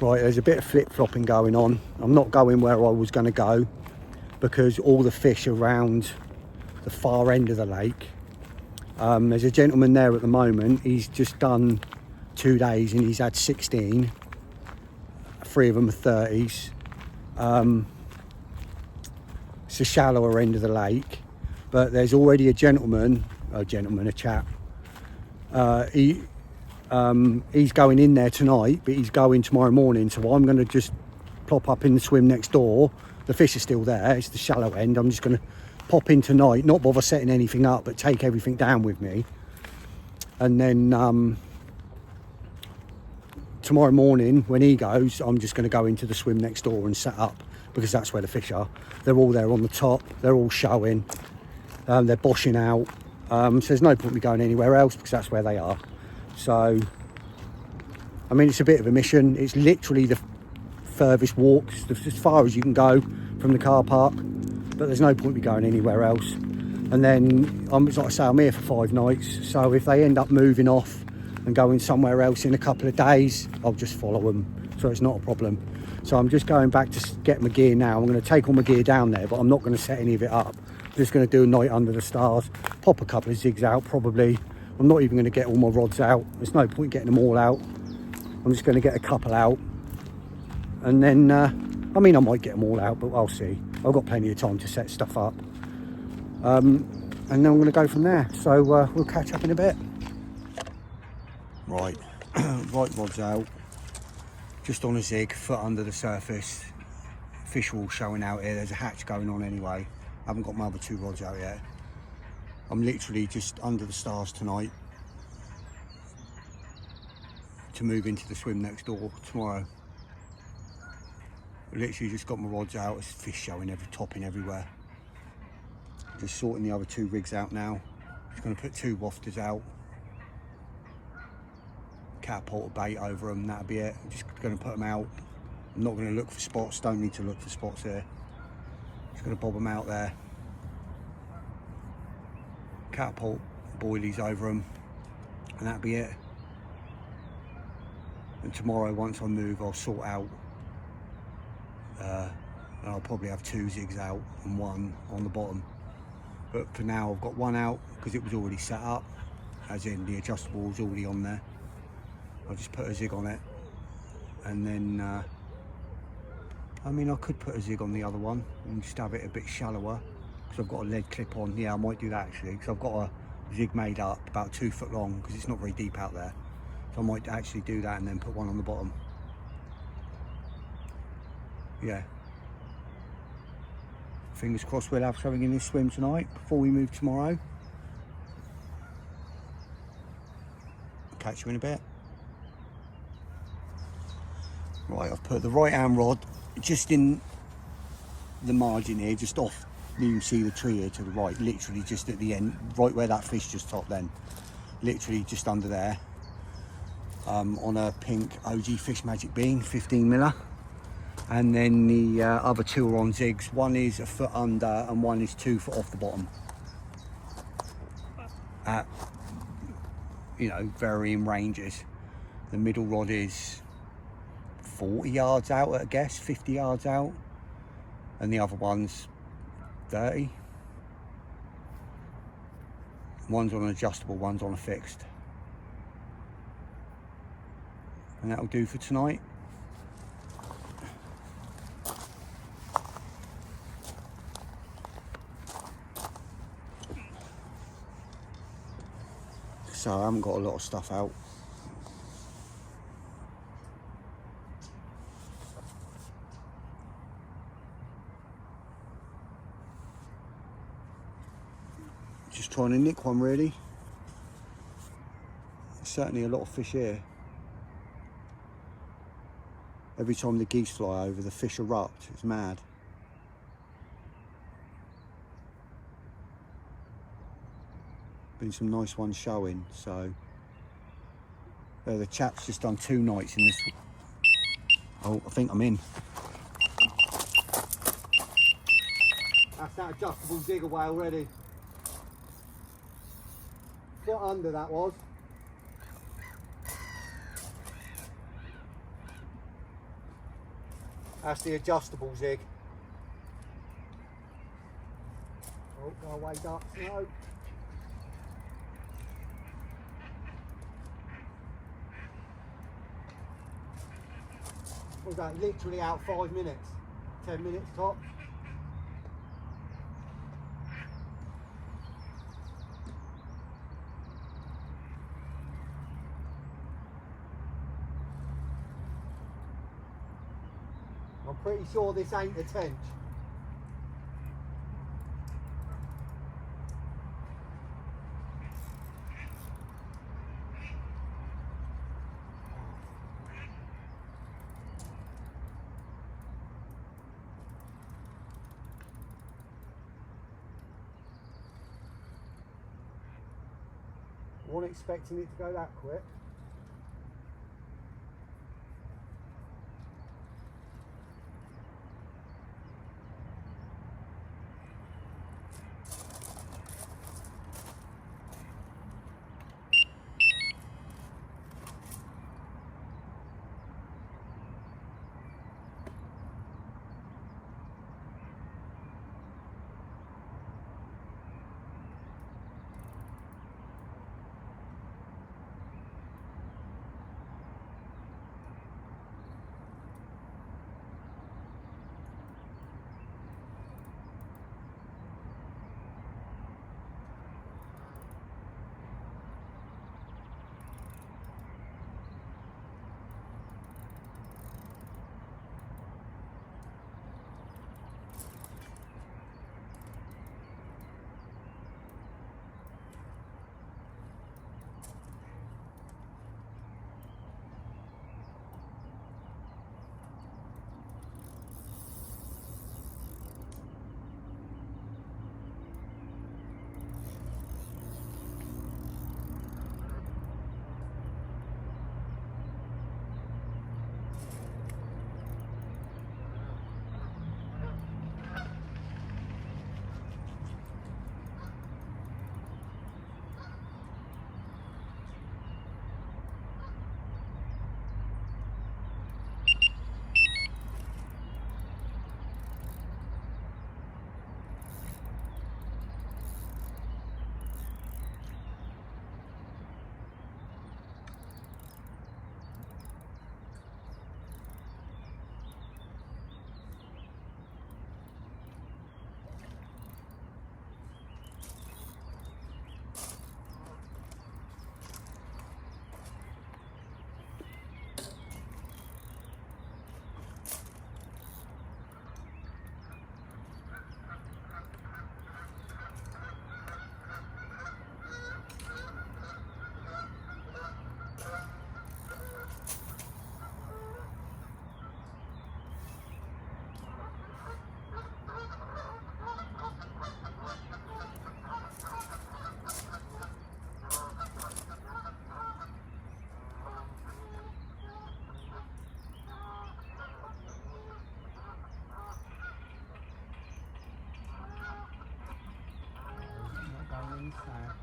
Right, there's a bit of flip-flopping going on. I'm not going where I was going to go because all the fish around the far end of the lake. There's a gentleman there at the moment. He's just done 2 days and he's had 16. 3 of them are 30s. It's the shallower end of the lake, but there's already a chap. He's going in there tonight, but he's going tomorrow morning. So I'm going to just plop up in the swim next door. The fish are still there. It's the shallow end. I'm just going to pop in tonight, not bother setting anything up, but take everything down with me. And then tomorrow morning when he goes, I'm just going to go into the swim next door and set up, because that's where the fish are. They're all there on the top. They're all showing. They're boshing out. So there's no point me going anywhere else because that's where they are. So, I mean, it's a bit of a mission. It's literally the furthest walk, as far as you can go from the car park. But there's no point me going anywhere else. And then, like I say, I'm here for 5 nights. So if they end up moving off and going somewhere else in a couple of days, I'll just follow them. So it's not a problem. So I'm just going back to get my gear now. I'm going to take all my gear down there, but I'm not going to set any of it up. I'm just going to do a night under the stars, pop a couple of zigs out probably. I'm not even going to get all my rods out. There's no point getting them all out. I'm just going to get a couple out. And then, I mean, I might get them all out, but I'll see. I've got plenty of time to set stuff up. And then I'm going to go from there. So we'll catch up in a bit. Right, right rod's out. Just on a zig, foot under the surface. Fish are all showing out here. There's a hatch going on anyway. I haven't got my other 2 rods out yet. I'm literally just under the stars tonight to move into the swim next door tomorrow. I literally just got my rods out. There's fish showing topping everywhere. Just sorting the other 2 rigs out now. Just going to put 2 wafters out. Catapult a bait over them, that'll be it. I'm just going to put them out. I'm not going to look for spots, don't need to look for spots here. Just going to bob them out there. Catapult boilies over them, and that'll be it. And tomorrow, once I move, I'll sort out. And I'll probably have 2 zigs out and 1 on the bottom. But for now, I've got 1 out because it was already set up, as in the adjustable was already on there. I'll just put a zig on it, and then I mean, I could put a zig on the other one and just have it a bit shallower because I've got a lead clip on. Yeah, I might do that actually, because I've got a zig made up about 2 foot long because it's not very deep out there. So I might actually do that and then put 1 on the bottom. Yeah. Fingers crossed we'll have something in this swim tonight before we move tomorrow. Catch you in a bit. Right, I've put the right hand rod just in the margin here, just off. You can see the tree here to the right, literally just at the end, right where that fish just topped then. Literally just under there. On a pink OG Fish Magic bean, 15 miller. And then the other 2 are on zigs. 1 is a foot under and 1 is 2 foot off the bottom. At, you know, varying ranges. The middle rod is 40 yards out, I guess, 50 yards out, and the other one's 30. One's on an adjustable, one's on a fixed, and that'll do for tonight. So I haven't got a lot of stuff out. Just trying to nick one really. There's certainly a lot of fish here. Every time the geese fly over, the fish erupt. It's mad. Been some nice ones showing, so the chap's just done 2 nights in this. Oh, I think I'm in. That's that adjustable zig away already. Foot under that was. That's the adjustable zig. Oh, go away, ducks, no. What was that? Literally out 5 minutes, 10 minutes top. I'm pretty sure this ain't a tench. Wasn't expecting it to go that quick. Inside.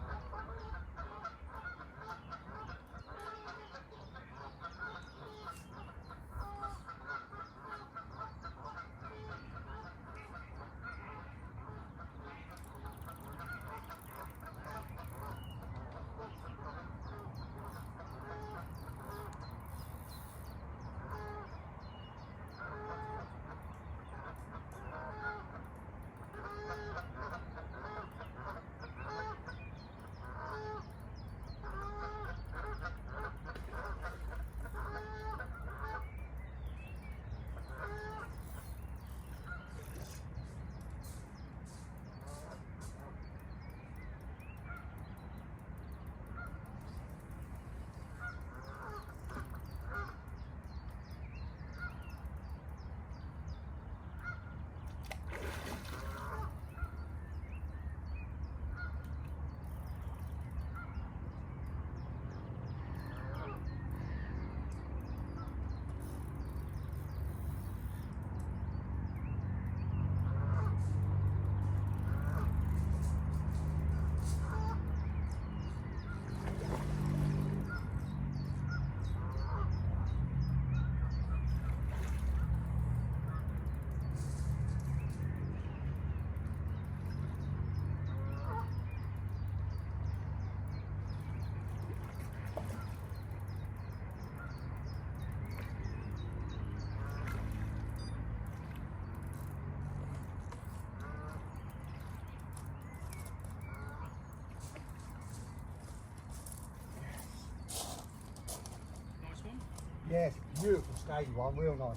Yes, beautiful scaly one, real nice.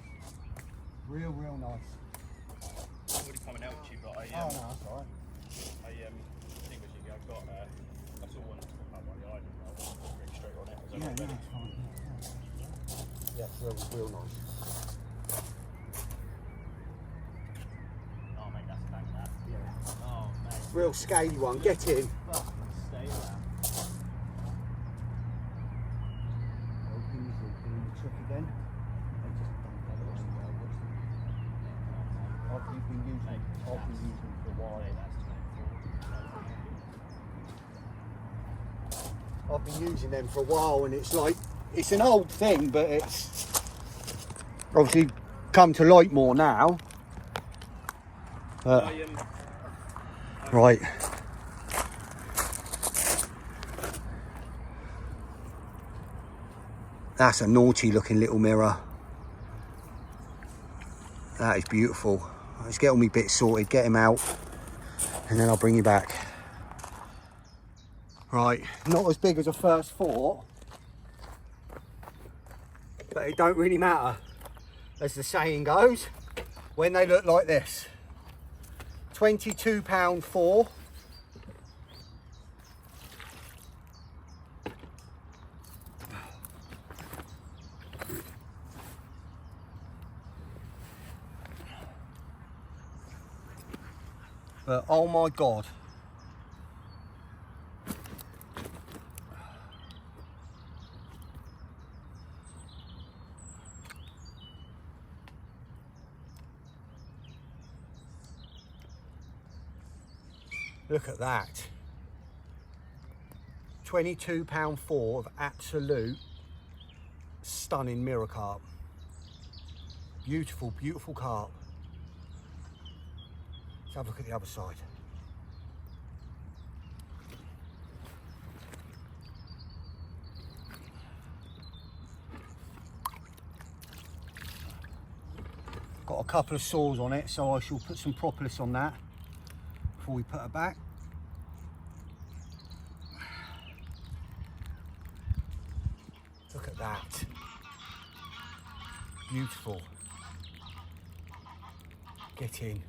Real nice. I'm already coming out with you, but I Oh no, that's alright. think I've got I saw one that's pop up on the island. I'll bring straight on it. Yeah, no, it's fine. Yeah, real nice. Oh mate, that's a bang that. Yeah. Oh mate. Real scaly one, get in. Fucking stay around. Trick again. I've been using them for a while. I've been using them for a while, and it's like, it's an old thing, but it's obviously come to light more now. Right. That's a naughty looking little mirror. That is beautiful. Let's get all my bits sorted, get him out, and then I'll bring you back. Right, not as big as I first thought, but it don't really matter. As the saying goes, when they look like this. £22 4. But oh my God. Look at that. £22 4 of absolute stunning mirror carp. Beautiful, beautiful carp. Let's have a look at the other side. Got a couple of sores on it, so I shall put some propolis on that before we put her back. Look at that. Beautiful. Get in.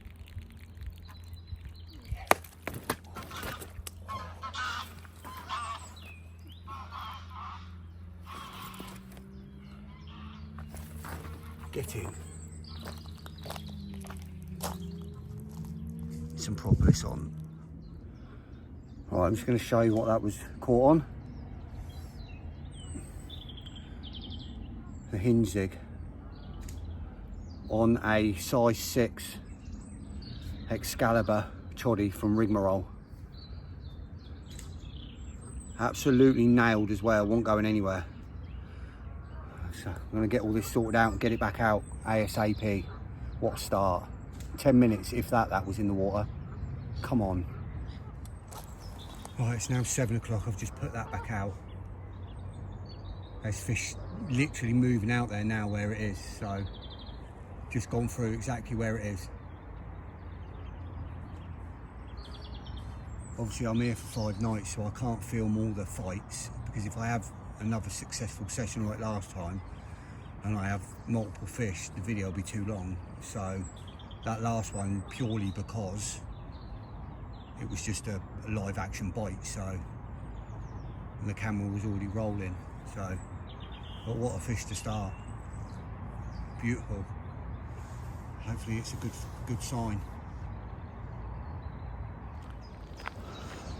Get in. Some propolis on. Right, I'm just going to show you what that was caught on. The hinge zig on a size 6 Excalibur choddy from Rigmarole. Absolutely nailed as well, wasn't going anywhere. So I'm going to get all this sorted out and get it back out ASAP. What a start. 10 minutes, if that was in the water. Come on. Right, it's now 7 o'clock. I've just put that back out. There's fish literally moving out there now where it is. So just gone through exactly where it is. Obviously I'm here for 5 nights, so I can't film all the fights, because if I have another successful session like last time and I have multiple fish, the video will be too long. So that last one, purely because it was just a live action bite, so, and the camera was already rolling. So, but what a fish to start. Beautiful. Hopefully it's a good sign.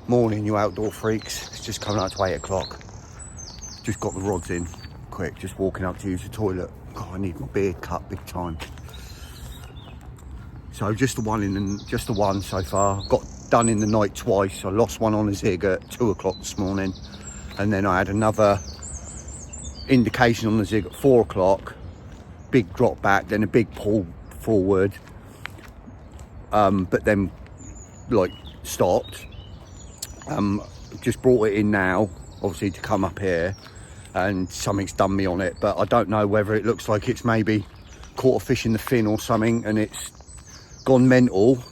Morning, you outdoor freaks. It's just coming up to 8 o'clock. Just got the rods in quick, just walking up to use the toilet. God, I need my beard cut big time. So just the one so far. Got done in the night twice. I lost one on a zig at 2 o'clock this morning, and then I had another indication on the zig at 4 o'clock. Big drop back, then a big pull forward, but then like stopped. Just brought it in now, obviously, to come up here, and something's done me on it, but I don't know whether it looks like it's maybe caught a fish in the fin or something and it's gone mental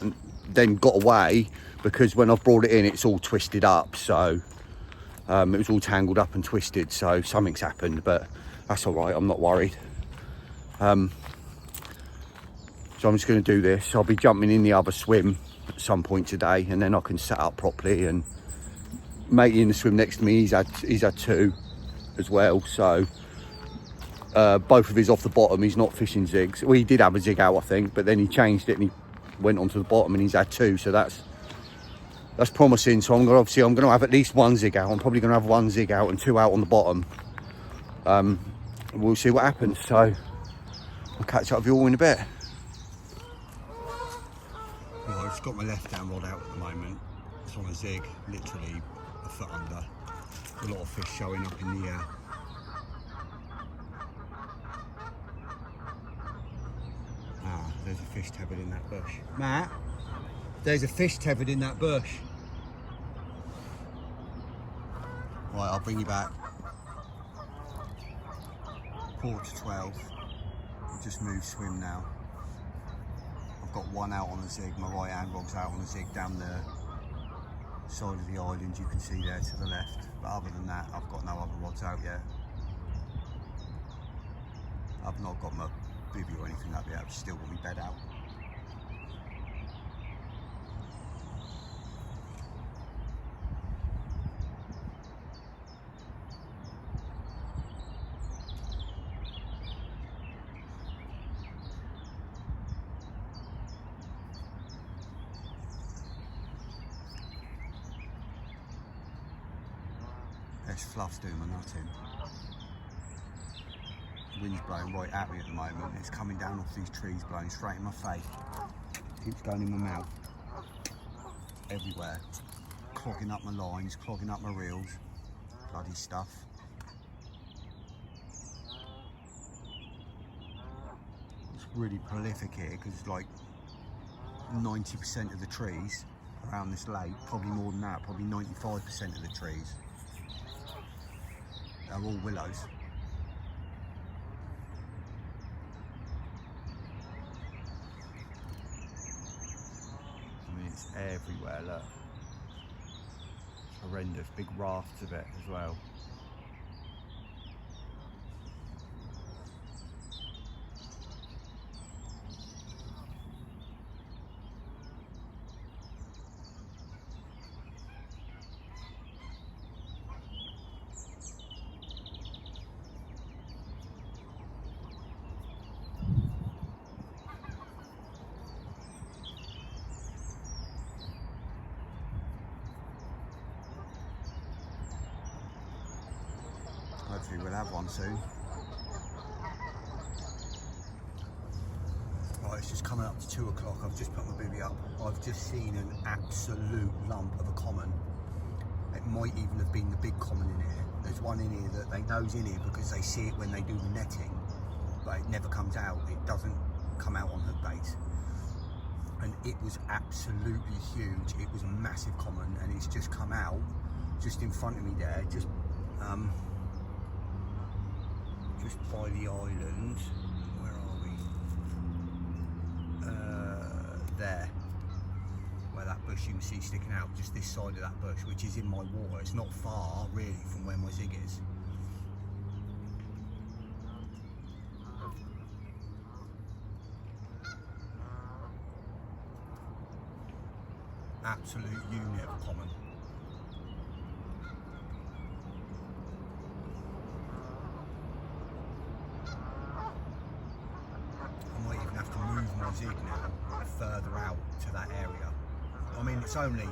and then got away, because when I've brought it in it's all twisted up. So it was all tangled up and twisted, so something's happened. But That's all right, I'm not worried. So I'm just going to do this. I'll be jumping in the other swim at some point today, and then I can set up properly. And matey in the swim next to me, he's had 2 as well, so both of his off the bottom. He's not fishing zigs. Well, he did have a zig out, I think, but then he changed it and he went onto the bottom, and he's had 2, so that's promising. So I'm going to have at least 1 zig out. I'm probably going to have 1 zig out and 2 out on the bottom. We'll see what happens. So I'll catch up with you all in a bit. Well, I've just got my left hand rod out at the moment. It's on a zig, literally a foot under. A lot of fish showing up in the air. Ah, there's a fish tethered in that bush. Matt, there's a fish tethered in that bush. Right, I'll bring you back. 11:45. We've just moved swim now. I've got 1 out on the zig. My right hand rod's out on the zig down the side of the island. You can see there to the left. But other than that, I've got no other rods out yet. I've not got my bivvy or anything up yet. I've still got my bed out. There's fluffs doing my nutting. The wind's blowing right at me at the moment. It's coming down off these trees, blowing straight in my face. Keeps going in my mouth. Everywhere. Clogging up my lines, clogging up my reels. Bloody stuff. It's really prolific here because it's like 90% of the trees around this lake, probably more than that, probably 95% of the trees are all willows. I mean, it's everywhere, look. Horrendous, big rafts of it as well. Hopefully we'll have one soon. Right, it's just coming up to 2 o'clock. I've just put my bivvy up. I've just seen an absolute lump of a common. It might even have been the big common in here. There's one in here that they know's in here because they see it when they do the netting, but it never comes out. It doesn't come out on hook bait. And it was absolutely huge. It was a massive common, and it's just come out just in front of me there, just by the island. Where are we? There, where that bush you can see sticking out, just this side of that bush, which is in my water. It's not far really from where my zig is. Absolute unit of common. I might even have to move my zig now further out to that area. I mean, it's only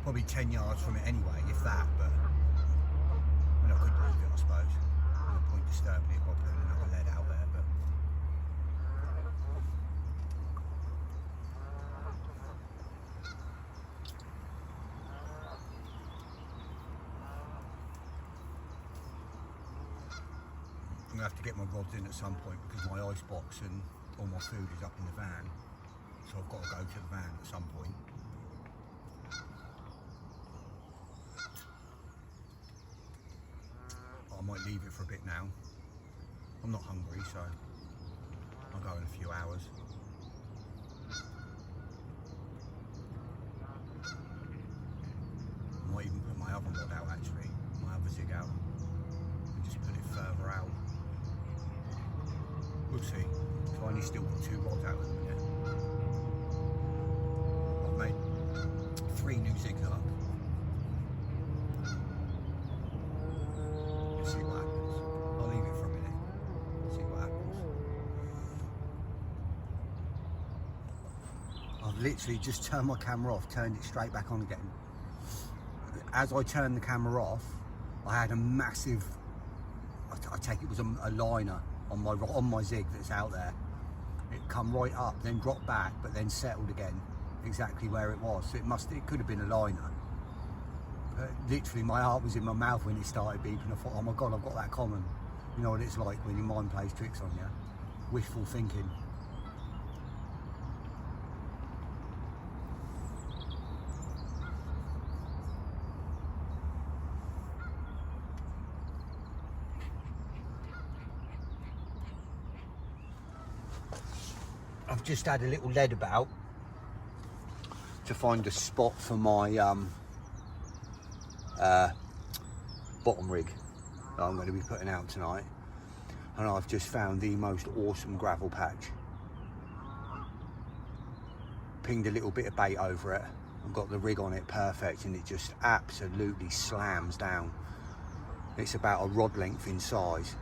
probably 10 yards from it anyway, if that, but I mean, I could leave it, I suppose. No point disturbing it by putting another lead out there, but I'm going to have to get my rods in at some point because my ice box and all my food is up in the van, so I've got to go to the van at some point. But I might leave it for a bit now. I'm not hungry, so I'll go in a few hours. I might even put my other rod out actually, my other zig out, and just put it further I've literally just turned my camera off, turned it straight back on again. As I turned the camera off, I had a massive, I take it was a liner on my zig that's out there. It come right up, then dropped back, but then settled again, exactly where it was. So it could have been a liner. Literally, my heart was in my mouth when it started beeping. I thought, oh my God, I've got that common. You know what it's like when your mind plays tricks on you. Wishful thinking. I've just had a little lead about to find a spot for my bottom rig that I'm going to be putting out tonight, and I've just found the most awesome gravel patch. Pinged a little bit of bait over it, I've got the rig on it perfect, and it just absolutely slams down. It's about a rod length in size.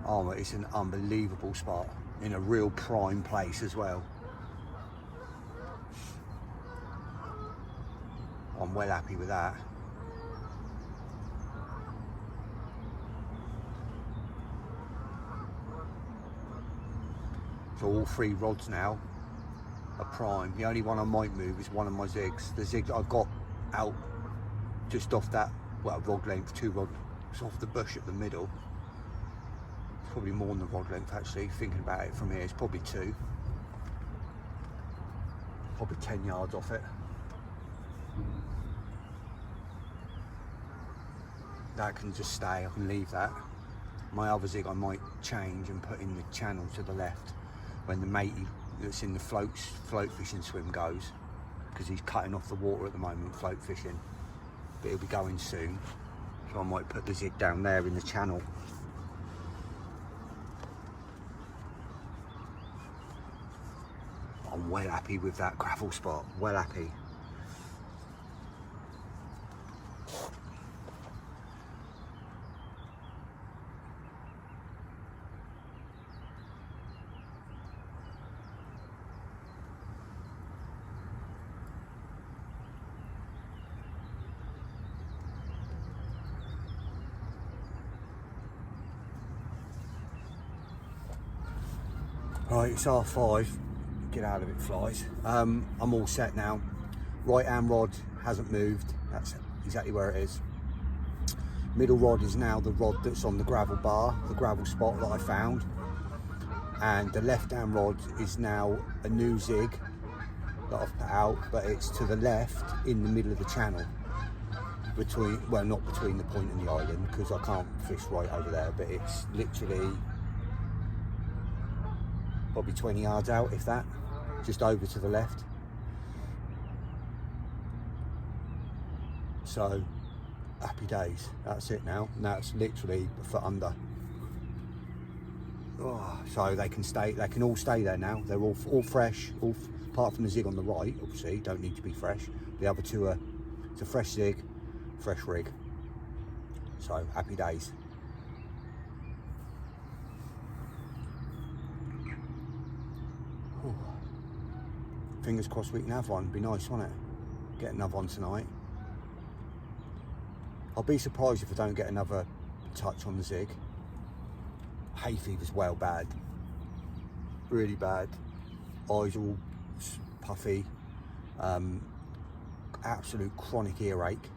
Oh, it's an unbelievable spot in a real prime place as well. I'm well happy with that. So all 3 rods now are prime. The only one I might move is one of my zigs. The zig that I've got out just off that, well, rod length, 2 rods off the bush at the middle. Probably more than the rod length actually, thinking about it from here, it's probably 2. Probably 10 yards off it. That can just stay, I can leave that. My other zig I might change and put in the channel to the left when the matey that's in the float fishing swim goes, because he's cutting off the water at the moment, float fishing, but he'll be going soon. So I might put the zig down there in the channel. I'm well happy with that gravel spot, well happy. Right, it's R5. Get out of it, flies. I'm all set now. Right hand rod hasn't moved. That's exactly where it is. Middle rod is now the rod that's on the gravel bar, the gravel spot that I found. And the left hand rod is now a new zig that I've put out, but it's to the left in the middle of the channel. Between, well, not between the point and the island, because I can't fish right over there, but it's literally probably 20 yards out, if that, just over to the left. So happy days, that's it now. Now it's literally a foot under. Oh, so they can all stay there now. They're all fresh, apart from the zig on the right, obviously don't need to be fresh. The other 2 are, it's a fresh zig, fresh rig. So happy days. Ooh. Fingers crossed we can have one. Be nice, wouldn't it? Get another one tonight. I'll be surprised if I don't get another touch on the zig. Hay fever's well bad, really bad. Eyes all puffy, absolute chronic earache.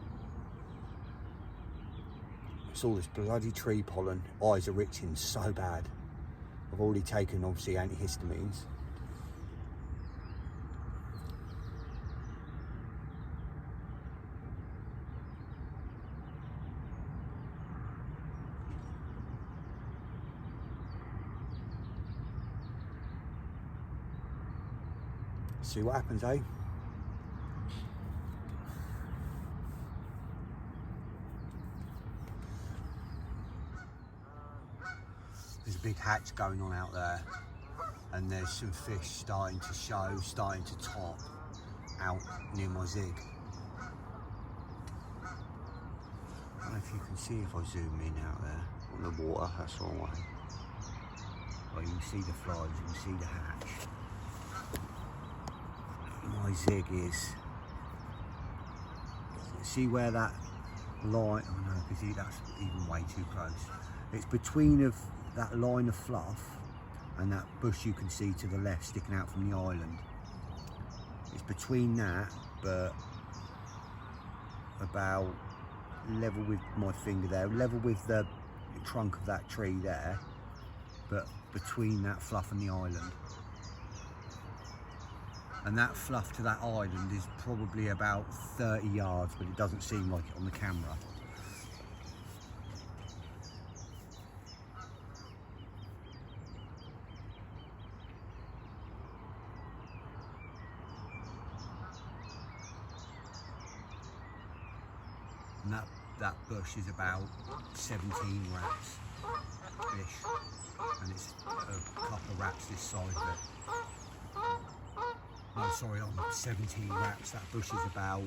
It's all this bloody tree pollen. Eyes are itching so bad. I've already taken obviously antihistamines. See what happens, eh? There's a big hatch going on out there, and there's some fish starting to show, starting to top out near my zig. I don't know if you can see if I zoom in out there on the water, that's the wrong way. Well, you can see the flies, you can see the hatch. my zig is. See where that line, oh no, because that's even way too close. It's between of that line of fluff and that bush you can see to the left sticking out from the island. It's between that, but about level with my finger there, level with the trunk of that tree there, but between that fluff and the island. And that fluff to that island is probably about 30 yards, but it doesn't seem like it on the camera. And that bush is about 17 rats ish, and it's a couple of rats this side of it. No, sorry, on 17 rats. That bush is about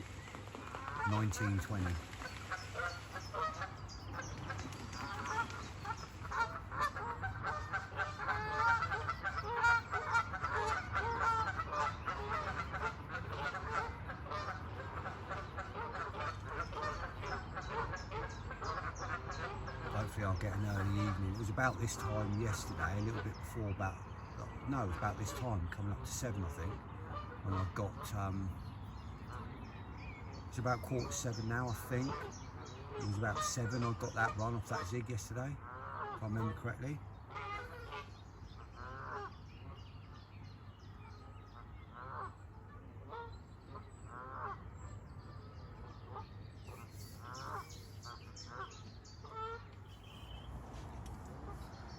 19, 20. Hopefully I'll get an early evening. It was about this time yesterday, a little bit before about, no, it was about this time, coming up to 7 I think. And I've got, it's about 7:15 now I think. It was about 7 I got that run off that zig yesterday, if I remember correctly.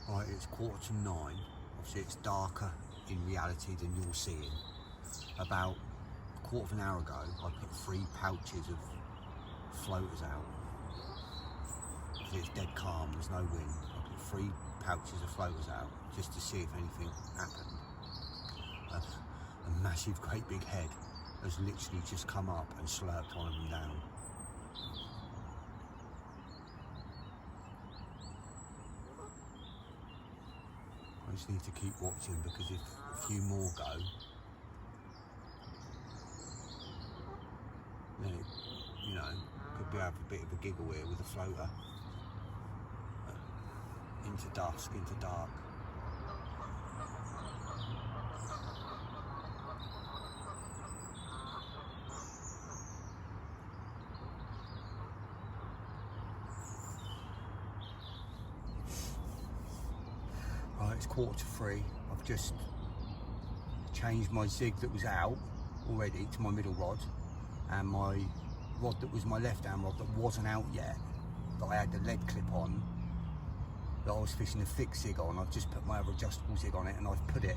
Right, it's 9:15. Obviously it's darker in reality than you're seeing. About a quarter of an hour ago, I put 3 pouches of floaters out. Obviously it's dead calm, there's no wind. I put 3 pouches of floaters out just to see if anything happened. A massive, great big head has literally just come up and slurped one of them down. I just need to keep watching, because if a few more go, then it, you know, could be have a bit of a giggle here with a floater. Into dusk, into dark. Right, it's 2:45. I've just changed my zig that was out already to my middle rod, and my rod that was my left hand rod that wasn't out yet, that I had the lead clip on, that I was fishing a thick zig on. I've just put my other adjustable zig on it, and I've put it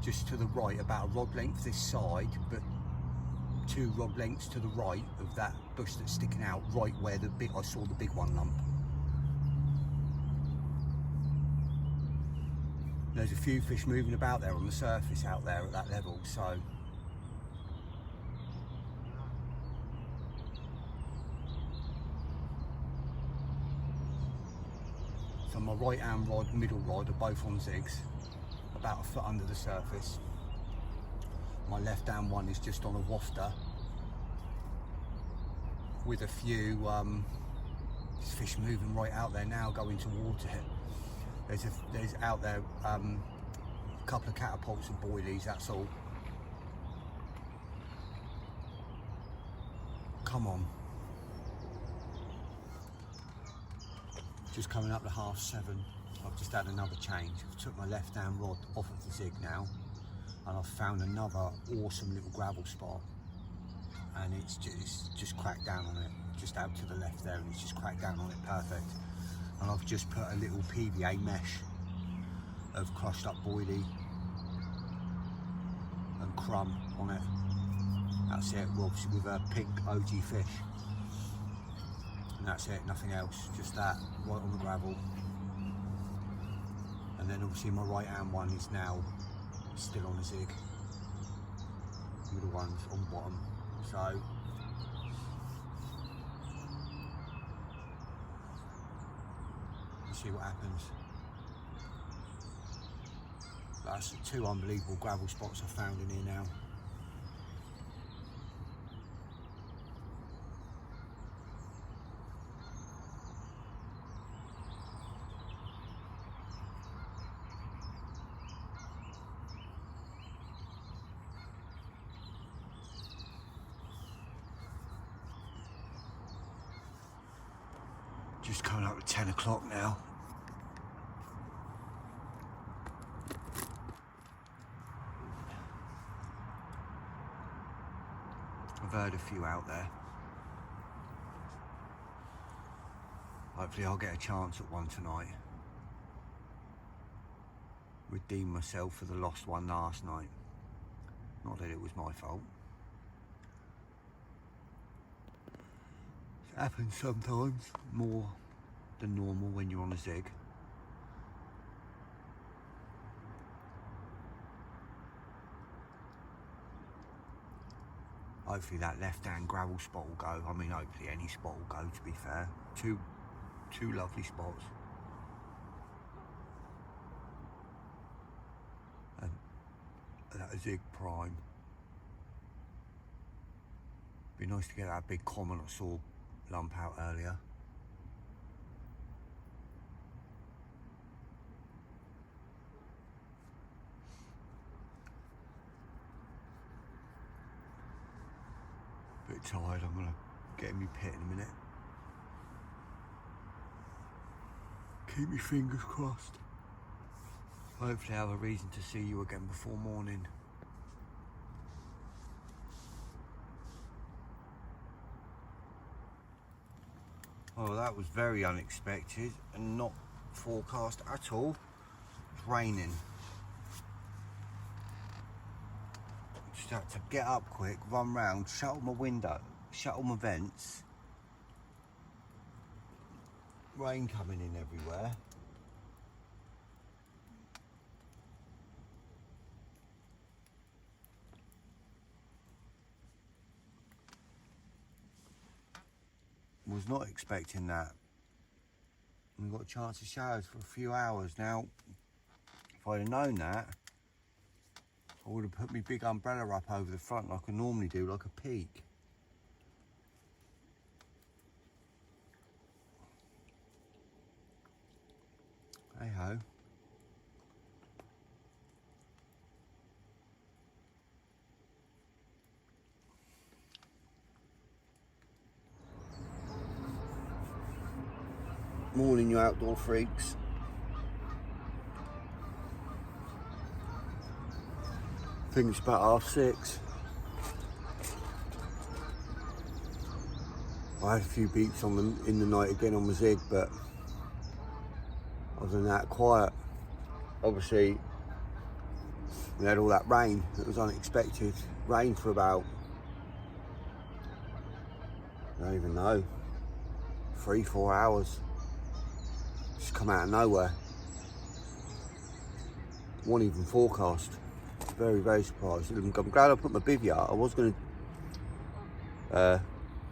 just to the right, about a rod length this side, but 2 rod lengths to the right of that bush that's sticking out, right where the bit I saw the big one lump. There's a few fish moving about there on the surface out there at that level, so my right hand rod, middle rod are both on zigs, about a foot under the surface. My left hand one is just on a wafter with a few fish moving right out there now, going towards it. There's out there a couple of catapults and boilies, that's all. Come on. Just coming up to 7:30. I've just had another change. I've took my left hand rod off of the zig now, and I've found another awesome little gravel spot, and it's just cracked down on it, just out to the left there, and it's just cracked down on it perfect. And I've just put a little PVA mesh of crushed up boilie and crumb on it. That's it, well, obviously with a pink OG fish. And that's it, nothing else, just that, right on the gravel. And then obviously my right hand one is now still on a zig. Middle one's on the bottom. So see what happens. That's 2 unbelievable gravel spots I've found in here now. Just coming up to 10 o'clock now. I've heard a few out there. Hopefully I'll get a chance at one tonight. Redeem myself for the lost one last night. Not that it was my fault. It happens sometimes, more than normal when you're on a zig. Hopefully that left-hand gravel spot will go. I mean, hopefully any spot will go, to be fair. Two lovely spots. And that zig prime. Be nice to get that big common I saw lump out earlier. Bit tired, I'm gonna get in my pit in a minute. Keep my fingers crossed. Hopefully I have a reason to see you again before morning. Oh, that was very unexpected and not forecast at all. It's raining. Just had to get up quick, run round, shut all my window, shut all my vents. Rain coming in everywhere. Was not expecting that. We've got a chance of showers for a few hours now. If I'd have known that, I would have put my big umbrella up over the front like I normally do, like a peak. Hey ho. Morning, you outdoor freaks. I think it's about 6:30. I had a few beats on them in the night again on my zig, but other than that, quiet. Obviously, we had all that rain. It was unexpected. Rain for about, I don't even know, 3-4 hours. Just come out of nowhere. Wasn't even forecast. Very, very surprised. I'm glad I put my bivvy out. I was going to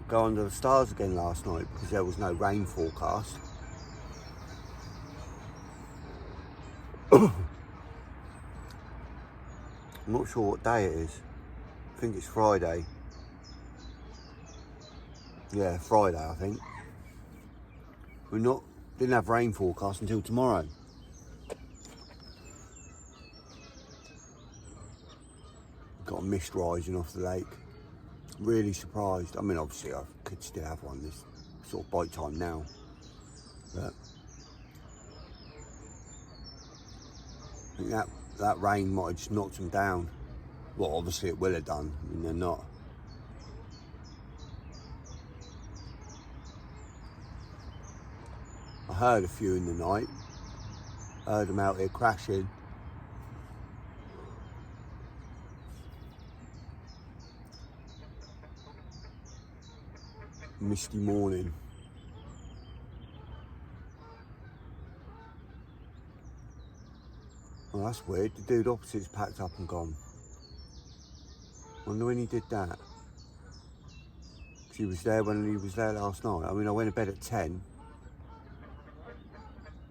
go under the stars again last night because there was no rain forecast. I'm not sure what day it is. I think it's Friday. Yeah, Friday, I think. Didn't have rain forecast until tomorrow. Got a mist rising off the lake. Really surprised. I mean, obviously I could still have one this sort of bite time now, but I think that rain might have just knocked them down. Well, obviously it will have done. I mean, they're not. I heard a few in the night. Heard them out here crashing. Misty morning. Oh, that's weird. The dude opposite's packed up and gone. Wonder when he did that. 'Cause he was there when he was there last night. I mean, I went to bed at 10.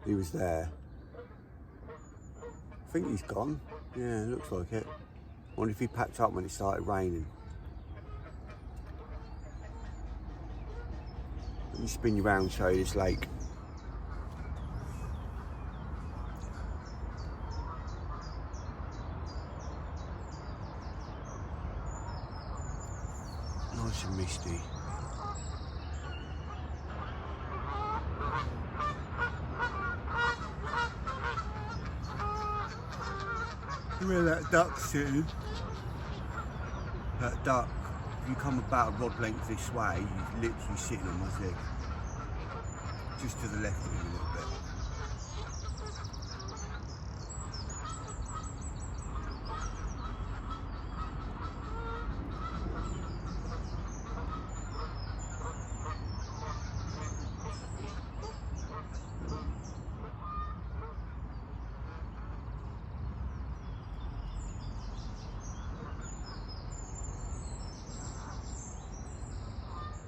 He was there. I think he's gone. Yeah, it looks like it. Wonder if he packed up when it started raining. Let me spin you around and show you this lake. Nice and misty. where that duck's sitting. That duck, if you come about a rod length this way, he's literally sitting on my zig. Just to the left of him a little bit.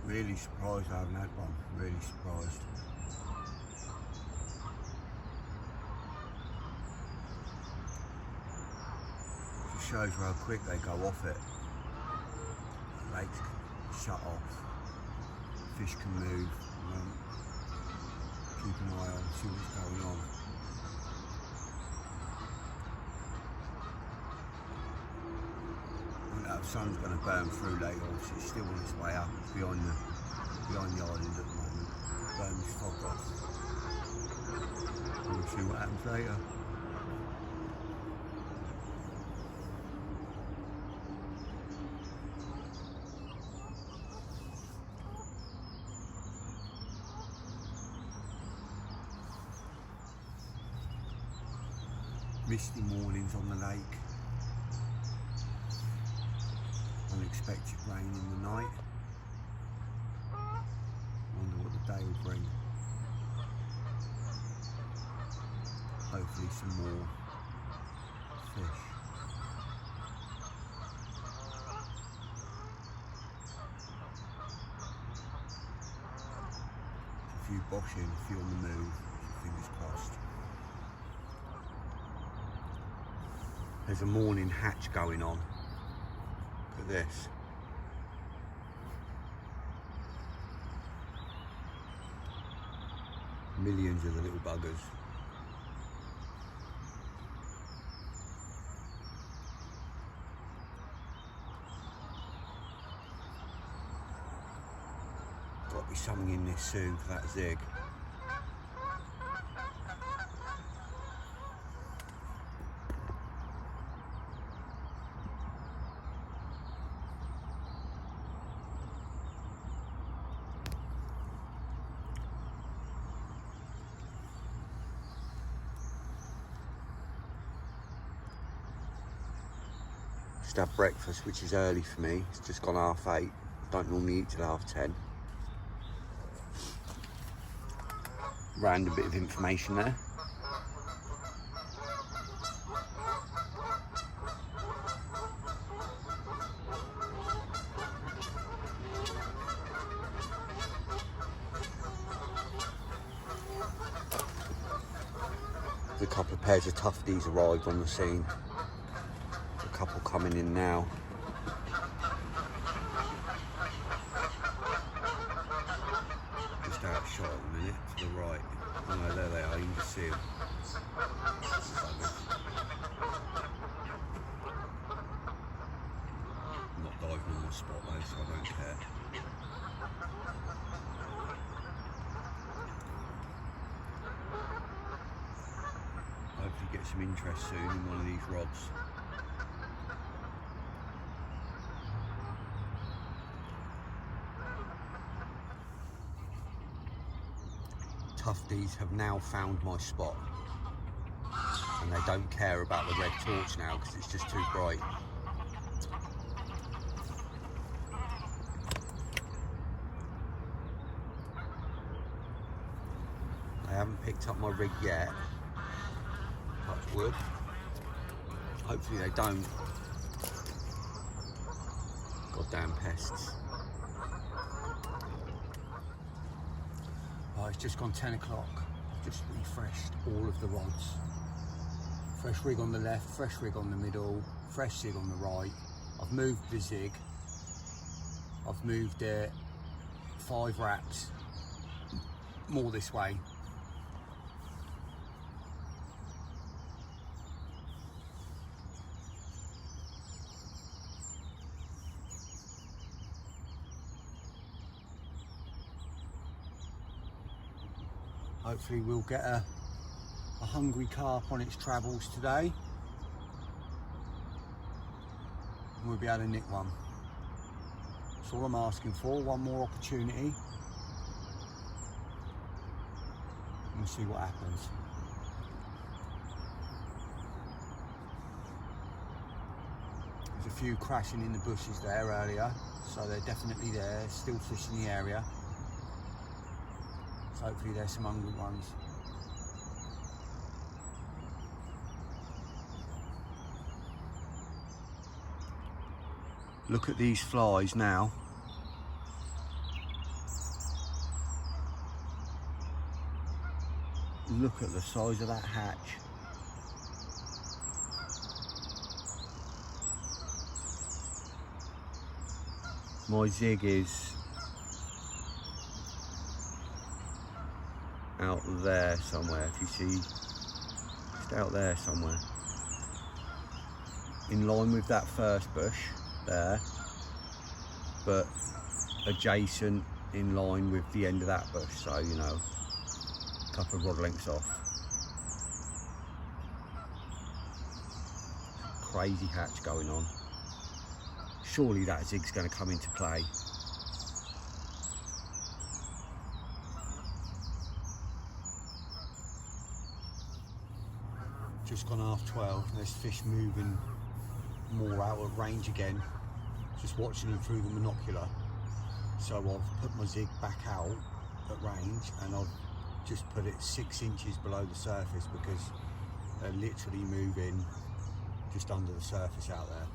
Really surprised I haven't had one, really surprised. Just shows how quick they go off it. The lake's shut off, fish can move, keep an eye on, see what's going on. The sun's going to burn through later, obviously it's still on its way up, it's behind the island at the moment, burn this fog off. We'll see what happens later. Misty mornings on the lake. Unexpected rain in the night. Wonder what the day will bring. Hopefully some more fish. A few boshing, a few on the move, so fingers crossed. There's a morning hatch going on. Look at this. Millions of the little buggers. Got to be something in this soon for that zig. Just had breakfast, which is early for me. It's just gone 8:30. Don't normally eat till 10:30. Random bit of information there. A couple of pairs of tufties arrived on the scene. Couple coming in now. Just out of shot at the minute, to the right. Oh no, there they are, you can just see them. I'm not diving on the spot though, so I don't care. Hopefully get some interest soon in one of these rods. Tufties have now found my spot and they don't care about the red torch now because it's just too bright. They haven't picked up my rig yet, touch wood. Hopefully they don't. Goddamn pests. Oh, it's just gone 10 o'clock. I've just refreshed all of the rods. Fresh rig on the left, fresh rig on the middle, fresh zig on the right. I've moved the zig. I've moved it 5 wraps more this way. Hopefully we'll get a hungry carp on its travels today. and we'll be able to nick one. That's all I'm asking for, one more opportunity. And we'll see what happens. There's a few crashing in the bushes there earlier, so they're definitely there, still fish in the area. So hopefully there's some hungry ones. Look at these flies now. Look at the size of that hatch. My zig is out there somewhere, if you see, just out there somewhere. In line with that first bush there, but adjacent in line with the end of that bush, so you know, a couple of rod lengths off. Crazy hatch going on. Surely that zig's going to come into play. Just gone 12:30, there's fish moving more out of range again. Just watching him through the monocular. So I've put my zig back out at range, and I've just put it 6 inches below the surface because they're literally moving just under the surface out there.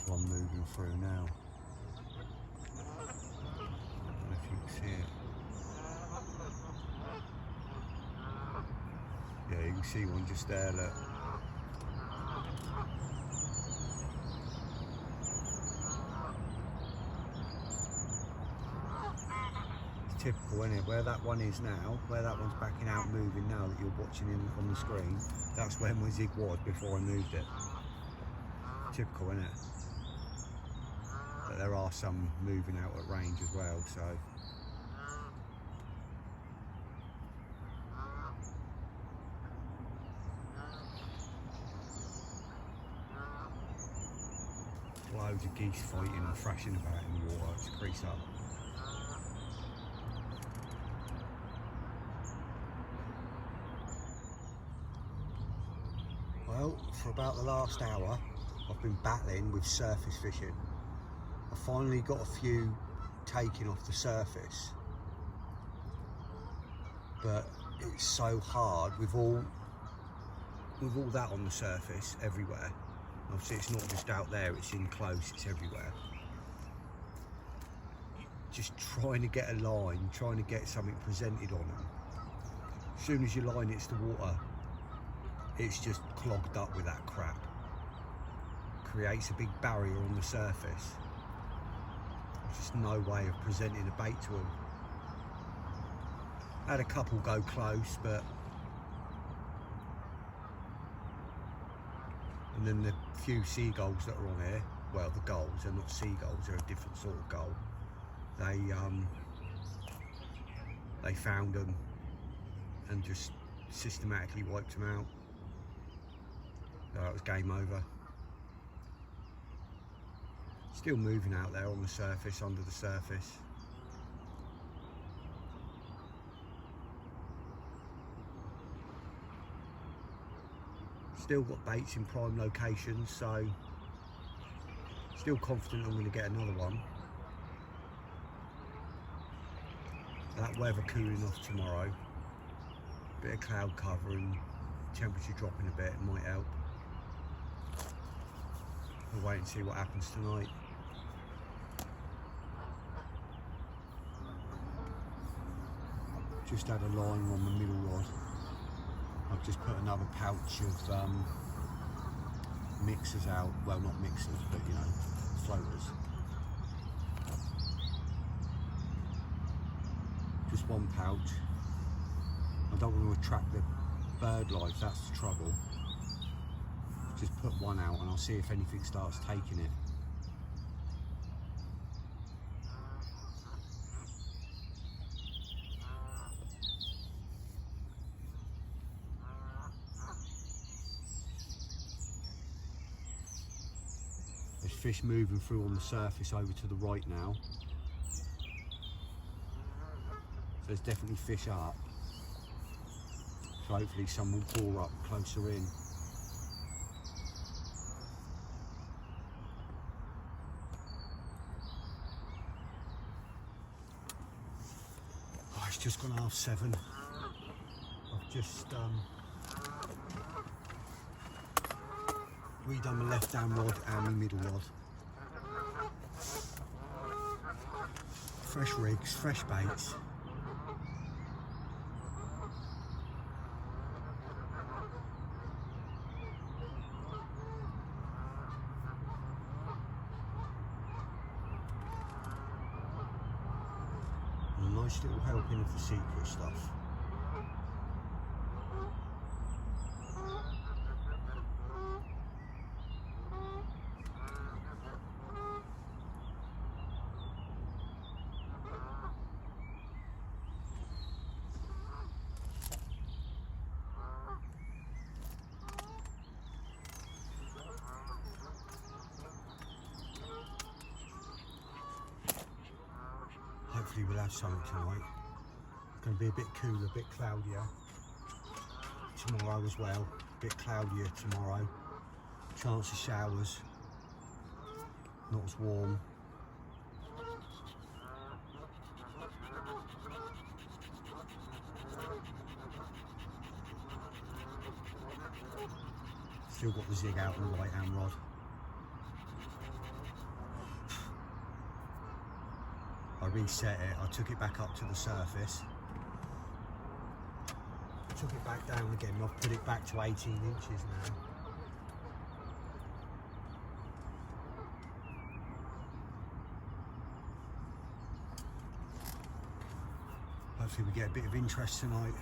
So I'm moving through now. I don't know if you can see it. Yeah, you can see one just there, look. It's typical, isn't it? Where that one is now, where that one's backing out moving now that you're watching on the screen, that's where my zig was before I moved it. Typical, isn't it? But there are some moving out at range as well, so. Loads of geese fighting and thrashing about in the water to crease up. Well, for about the last hour, I've been battling with surface fishing. I finally got a few taking off the surface, but it's so hard with all that on the surface everywhere. Obviously it's not just out there, it's in close, it's everywhere. Just trying to get a line, trying to get something presented on them. As soon as your line hits the water, it's just clogged up with that crap. Creates a big barrier on the surface. There's just no way of presenting a bait to them. I had a couple go close, but and then the few seagulls that are on here, well, the gulls, they're not seagulls, they're a different sort of gull. They found them and just systematically wiped them out. So that was game over. Still moving out there on the surface, under the surface. Still got baits in prime locations, so still confident I'm going to get another one. That weather cooling off tomorrow, bit of cloud cover and temperature dropping a bit might help. We'll wait and see what happens tonight. Just had a line on the middle rod. I've just put another pouch of mixers out, well, not mixers, but you know, floaters. Just one pouch. I don't want to attract the bird life, that's the trouble. Just put one out and I'll see if anything starts taking it. There's fish moving through on the surface over to the right now. So there's definitely fish up. So hopefully some will pour up closer in. Oh, it's just gone 7:30. I've just redone my left hand rod and my middle rod. Fresh rigs, fresh baits. And a nice little helping of the secret stuff. Hopefully we'll have something tonight. It's going to be a bit cooler, a bit cloudier. Tomorrow as well, a bit cloudier tomorrow. Chance of showers, not as warm. Still got the zig out on the right hand rod. I reset it, I took it back up to the surface. Took it back down again, I've put it back to 18 inches now. Hopefully we get a bit of interest tonight.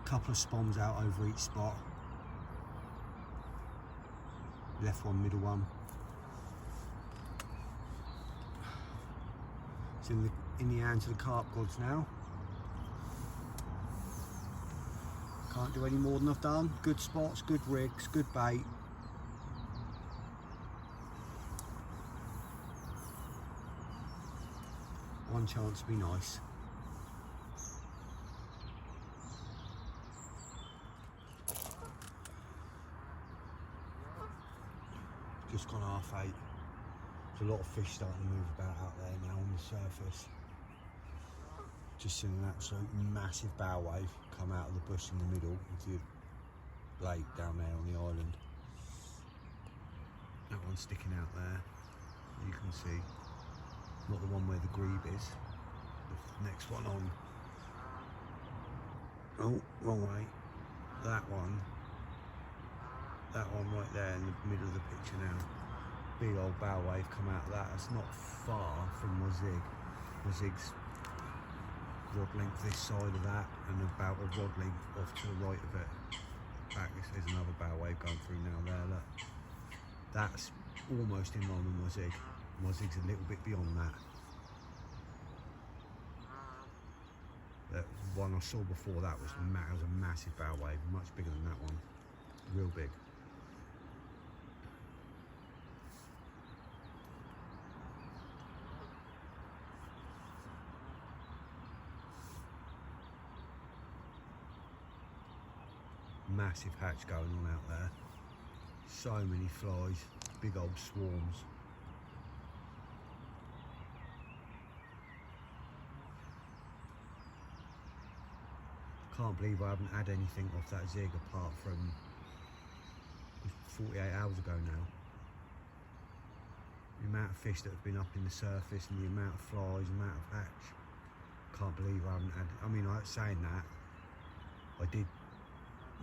Couple of spoms out over each spot. Left one, middle one. It's in the hands of the carp gods now. Can't do any more than I've done. Good spots, good rigs, good bait. One chance to be nice. Just gone 8:30. There's a lot of fish starting to move about out there now on the surface. Just seen an absolute massive bow wave come out of the bush in the middle of the lake down there on the island. That one's sticking out there, you can see. Not the one where the grebe is. The next one on. Oh, wrong way. That one right there in the middle of the picture now. Big old bow wave come out of that. It's not far from my zig. My zig's rod length this side of that and about a rod length off to the right of it. Back, there's another bow wave going through now there, look. That's almost in line with my zig. My zig's a little bit beyond that. The one I saw before that was a massive bow wave, much bigger than that one. Real big. Massive hatch going on out there. So many flies, big old swarms. Can't believe I haven't had anything off that zig apart from 48 hours ago now. The amount of fish that have been up in the surface and the amount of flies, the amount of hatch. Can't believe I haven't had, I mean, saying that, I did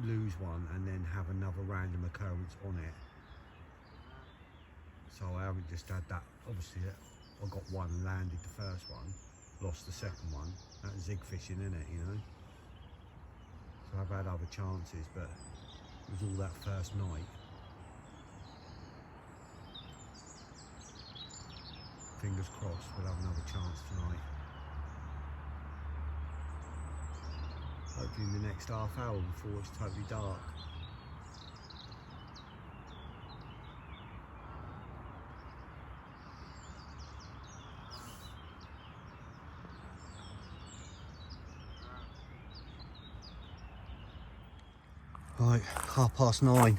lose one and then have another random occurrence on it. So I haven't just had that. Obviously I got one and landed the first one, lost the second one. That's zig fishing, isn't it, you know? So I've had other chances, but was all that first night. Fingers crossed we'll have another chance tonight. Hopefully in the next half hour before it's totally dark. Right, 9:30.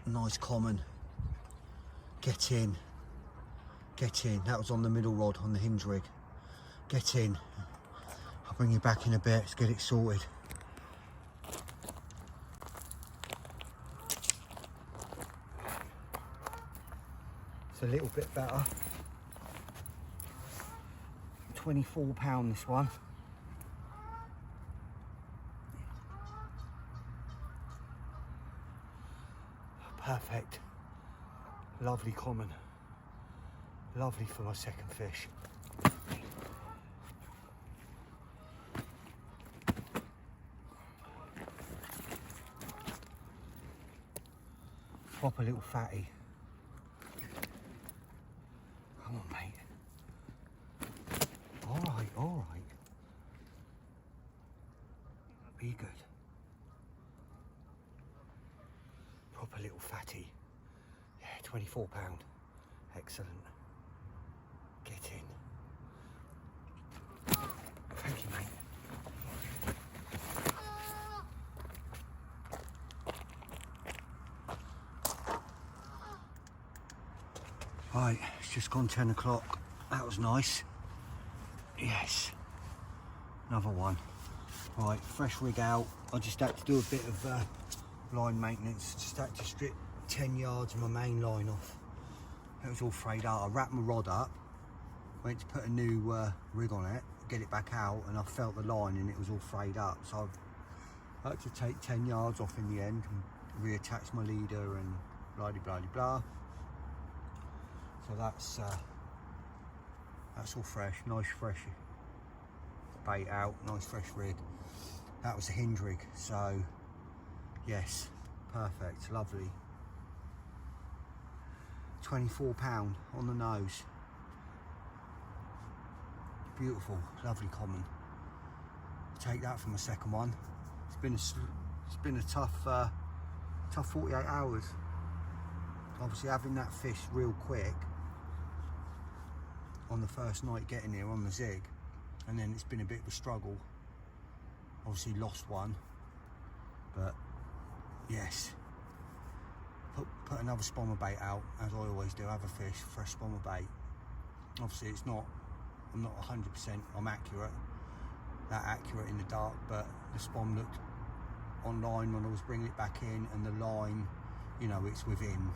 Nice common. Get in. Get in. That was on the middle rod on the hinge rig. Get in. I'll bring you back in a bit. Let's get it sorted. It's a little bit better. £24 this one. Perfect. Lovely common. Lovely for my second fish. Proper little fatty. Come on, mate. All right. Be good. Proper little fatty. Yeah, £24. Excellent. Get in. Thank you, mate. Right, it's just gone 10 o'clock. That was nice. Yes. Another one. Right, fresh rig out. I just had to do a bit of line maintenance. Just had to strip 10 yards of my main line off. It was all frayed out. I wrapped my rod up, went to put a new rig on it, get it back out, and I felt the line and it was all frayed up. So I had to take 10 yards off in the end and reattach my leader and blah de blah de blah. So that's all fresh, nice fresh bait out, nice fresh rig. That was a hinge rig, so yes, perfect, lovely. £24 on the nose. Beautiful, lovely common. Take that for my second one. It's been a tough 48 hours. Obviously having that fish real quick on the first night getting here on the zig, and then it's been a bit of a struggle. Obviously lost one, but yes. Put another spommer bait out, as I always do, have a fish, fresh spommer bait. Obviously I'm not 100%, I'm that accurate in the dark, but the spom looked online when I was bringing it back in, and the line, you know, it's within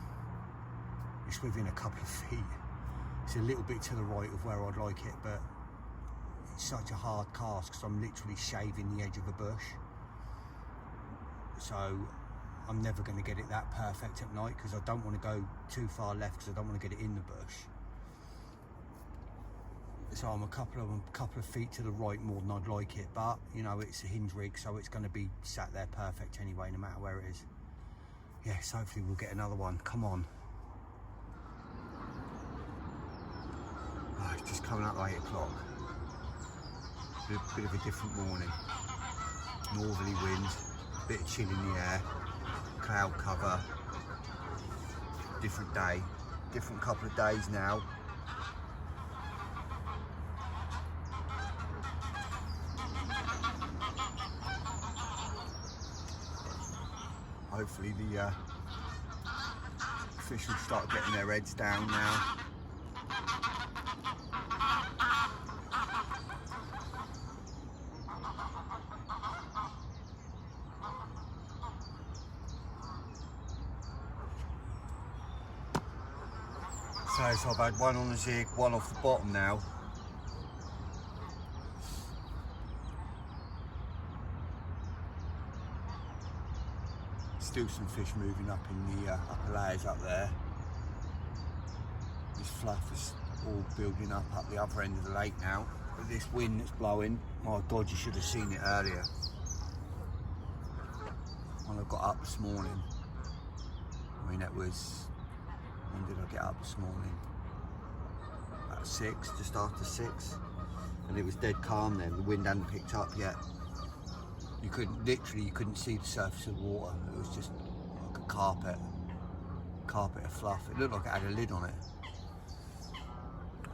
a couple of feet. It's a little bit to the right of where I'd like it, but it's such a hard cast because I'm literally shaving the edge of a bush. So I'm never going to get it that perfect at night because I don't want to go too far left because I don't want to get it in the bush. So I'm a couple of feet to the right more than I'd like it, but you know, it's a hinge rig, so it's going to be sat there perfect anyway, no matter where it is. Yes, hopefully we'll get another one. Come on. Oh, it's just coming up 8 o'clock. A bit of a different morning. Northerly wind, a bit of chill in the air, cloud cover, different day, different couple of days now. Hopefully the fish will start getting their heads down now. So I've had one on the zig, one off the bottom now. Still some fish moving up in the upper layers up there. This fluff is all building up the other end of the lake now. With this wind that's blowing, my God, you should have seen it earlier. When I got up this morning, I mean, it was, when did I get up this morning? About 6, just after 6. And it was dead calm then, the wind hadn't picked up yet. You couldn't see the surface of the water. It was just like a carpet of fluff. It looked like it had a lid on it.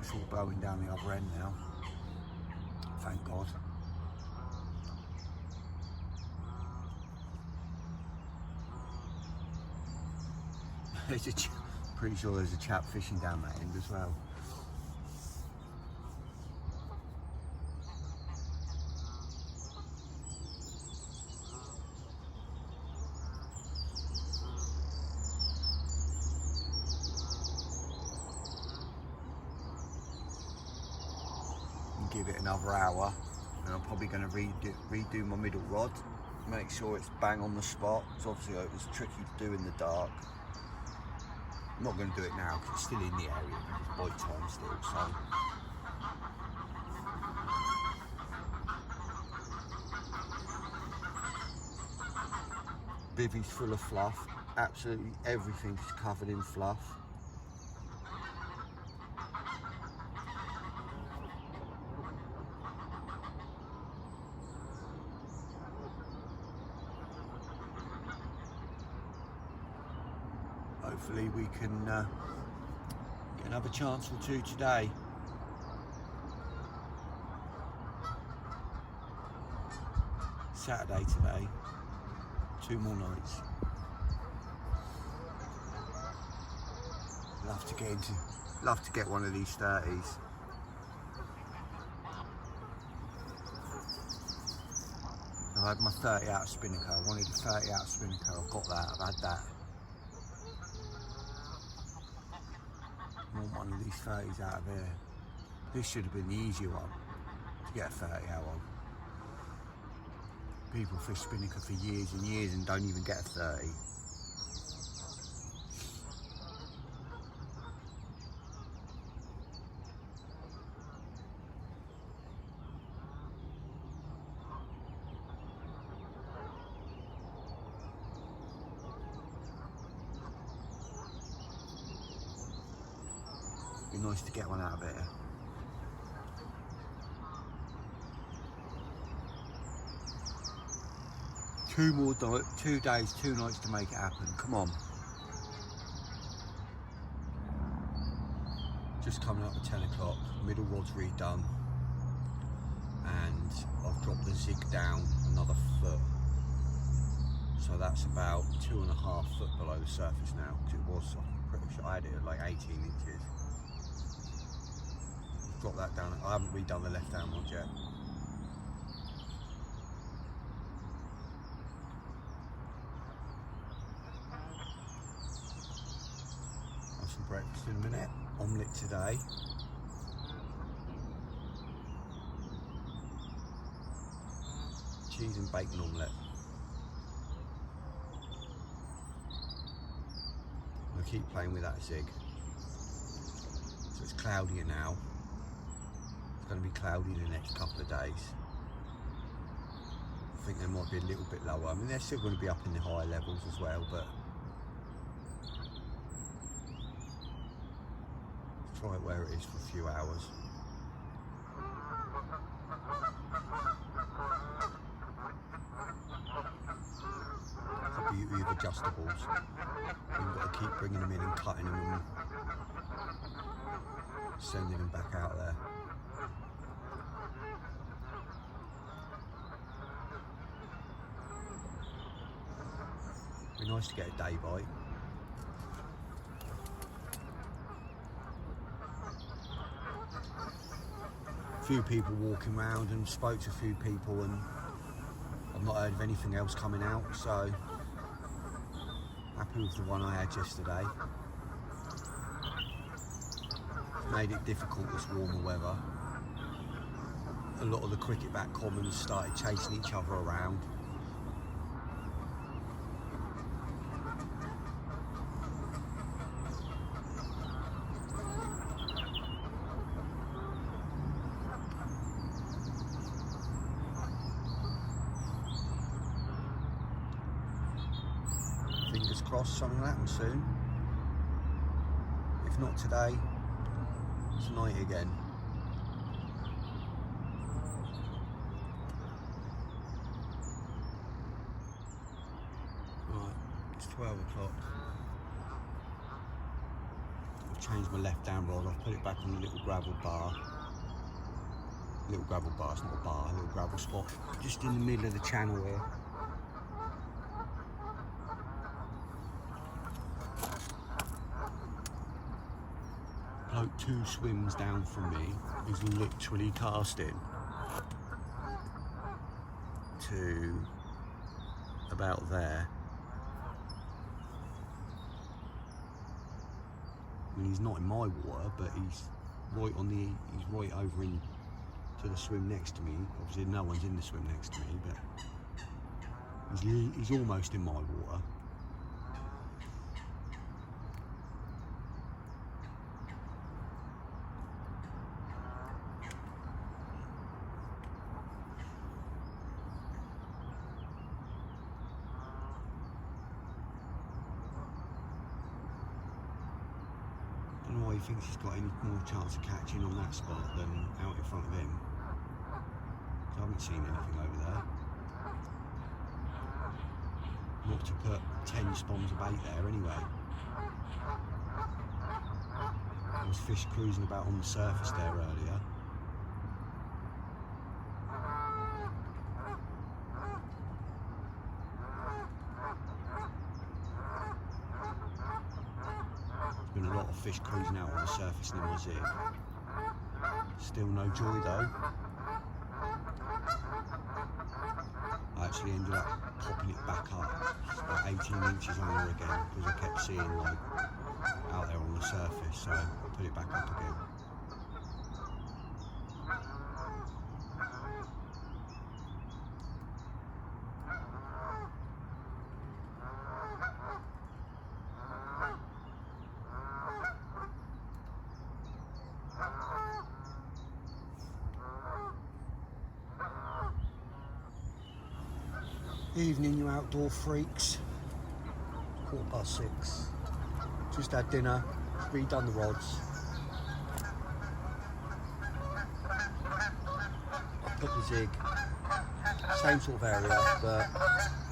It's all blowing down the other end now. Thank God. Pretty sure there's a chap fishing down that end as well. Give it another hour and I'm probably going to redo my middle rod, make sure it's bang on the spot. So obviously it was tricky to do in the dark. I'm not going to do it now because it's still in the area, it's bite time still, so bivvy's full of fluff, absolutely everything's covered in fluff. Hopefully we can get another chance or two today. Saturday today, 2 more nights. Love to get one of these 30s. I had my 30 out of spinnaker. I wanted a 30 out of spinnaker. I've got that. I've had that. I want one of these 30s out of here. This should have been the easier one to get a 30 out of. People fish spinnaker for years and years and don't even get a 30. Be nice to get one out of here. Two days, 2 nights to make it happen. Come on. Just coming up at 10 o'clock. Middle rod's redone, and I've dropped the zig down another foot. So that's about 2.5 foot below the surface now. Because it was, I'm pretty sure I had it at like 18 inches. Drop that down. I haven't redone the left hand rod yet. Have some breakfast in a minute. Omelette today. Cheese and bacon omelette. I'm gonna keep playing with that zig. So it's cloudier now. It's going to be cloudy the next couple of days. I think they might be a little bit lower. I mean, they're still going to be up in the higher levels as well, but let's try it where it is for a few hours. It's the beauty of adjustables. You've got to keep bringing them in and cutting them and sending them back out there. Be nice to get a day bite. A few people walking around and spoke to a few people, and I've not heard of anything else coming out, so happy with the one I had yesterday. Made it difficult this warmer weather. A lot of the cricketback commons started chasing each other around. crossed something will happen soon. If not today, tonight again. Right, it's 12 o'clock. I've changed my left down rod, I've put it back on the little gravel bar. Little gravel bar, it's not a bar, a little gravel spot. Just in the middle of the channel here. Bloke 2 swims down from me is literally casting to about there. I mean, he's not in my water, but he's right over in to the swim next to me. Obviously no one's in the swim next to me, but he's almost in my water. I don't know why he thinks he's got any more chance of catching on that spot than out in front of him. I haven't seen anything over there. Not to put 10 spoms of bait there anyway. There was fish cruising about on the surface there earlier. There's been a lot of fish cruising out on the surface near my zig. Still no joy though. I actually ended up popping it back up about 18 inches under again because I kept seeing like out there on the surface, so I put it back up again. Evening, you outdoor freaks. 6:15. Just had dinner, redone the rods. I put the zig, same sort of area, but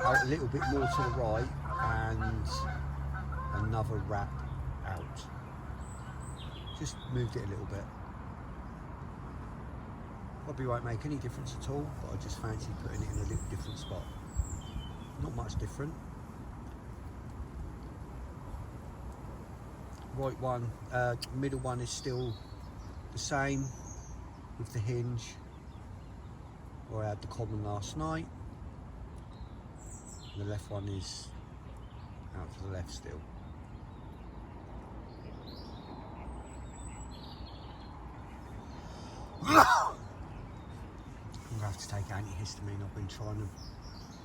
out a little bit more to the right, and another wrap out. Just moved it a little bit. Probably won't make any difference at all, but I just fancy putting it in a little different spot. Not much different. Right one, middle one is still the same with the hinge where I had the common last night. And the left one is out to the left still. I'm gonna have to take antihistamine. I've been trying to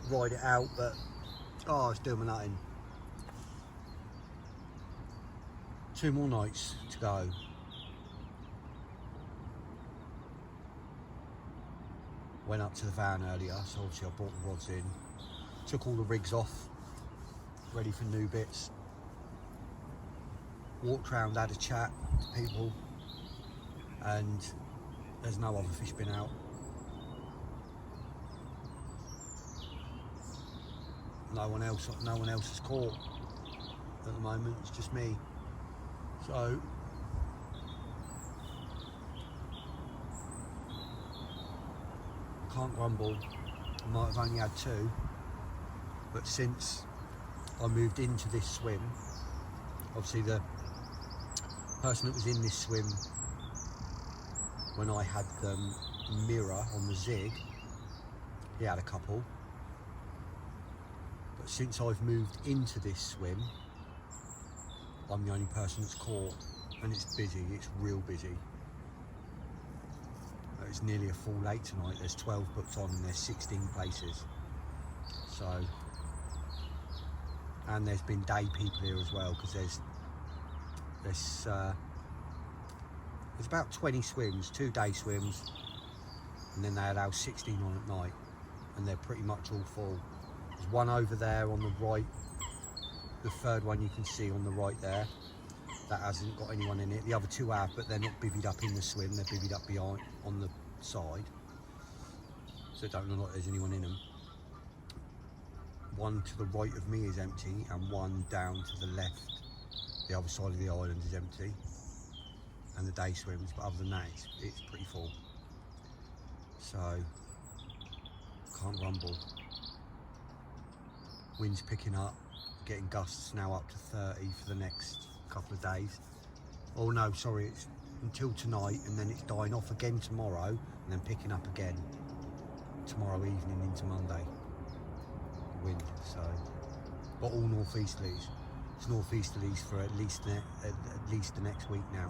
ride it out, but it's doing me nothing. 2 more nights to go. Went up to the van earlier, so obviously I brought the rods in, took all the rigs off, ready for new bits. Walked around, had a chat to people, and there's no other fish been out. No one else has caught at the moment. It's just me. So I can't grumble. I might have only had 2, but since I moved into this swim, obviously the person that was in this swim when I had the mirror on the zig, he had a couple. But since I've moved into this swim, I'm the only person that's caught, and it's busy, it's real busy. It's nearly a full lake tonight. There's 12 booked on and there's 16 places. So, and there's been day people here as well, because there's about 20 swims, 2 day swims, and then they allow 16 on at night, and they're pretty much all full. There's one over there on the right the third one you can see on the right there, that hasn't got anyone in it. The other two have, but they're not bivvied up in the swim, they're bivvied up behind on the side, so it don't look like there's anyone in them. One to the right of me is empty, and one down to the left, the other side of the island, is empty, and the day swims, but other than that it's pretty full. So can't rumble. Wind's picking up, getting gusts now up to 30 for the next couple of days. Oh no, sorry, it's until tonight, and then it's dying off again tomorrow, and then picking up again tomorrow evening into Monday. Wind, so, but all northeasterlies. It's northeasterlies for at least the next week now.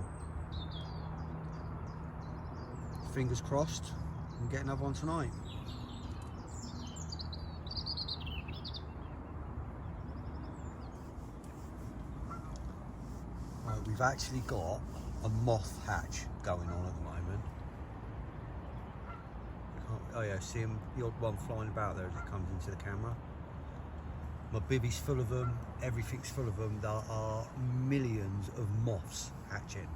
Fingers crossed, and get another one tonight. Right, we've actually got a moth hatch going on at the moment. Oh yeah, see him, the odd one flying about there as it comes into the camera. My bivvy's full of them, everything's full of them. There are millions of moths hatching.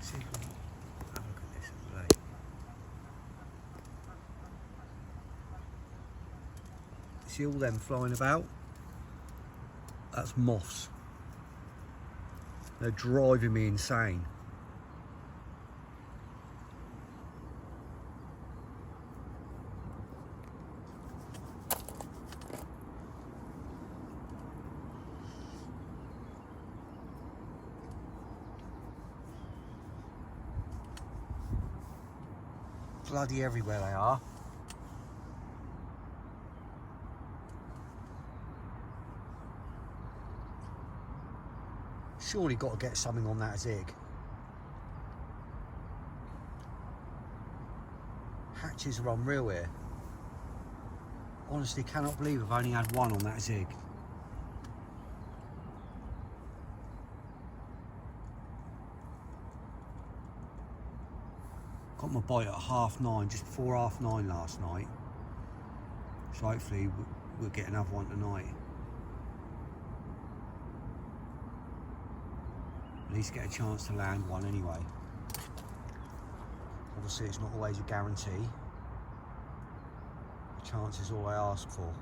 See if we can have a look at this at the lake. See all them flying about? That's moths. They're driving me insane. Bloody everywhere they are. Surely got to get something on that zig. Hatches are unreal here. Honestly, cannot believe I've only had one on that zig. Got my bite at 9:30, just before 9:30 last night. So hopefully we'll get another one tonight. At least get a chance to land one anyway. Obviously it's not always a guarantee. The chance is all I ask for.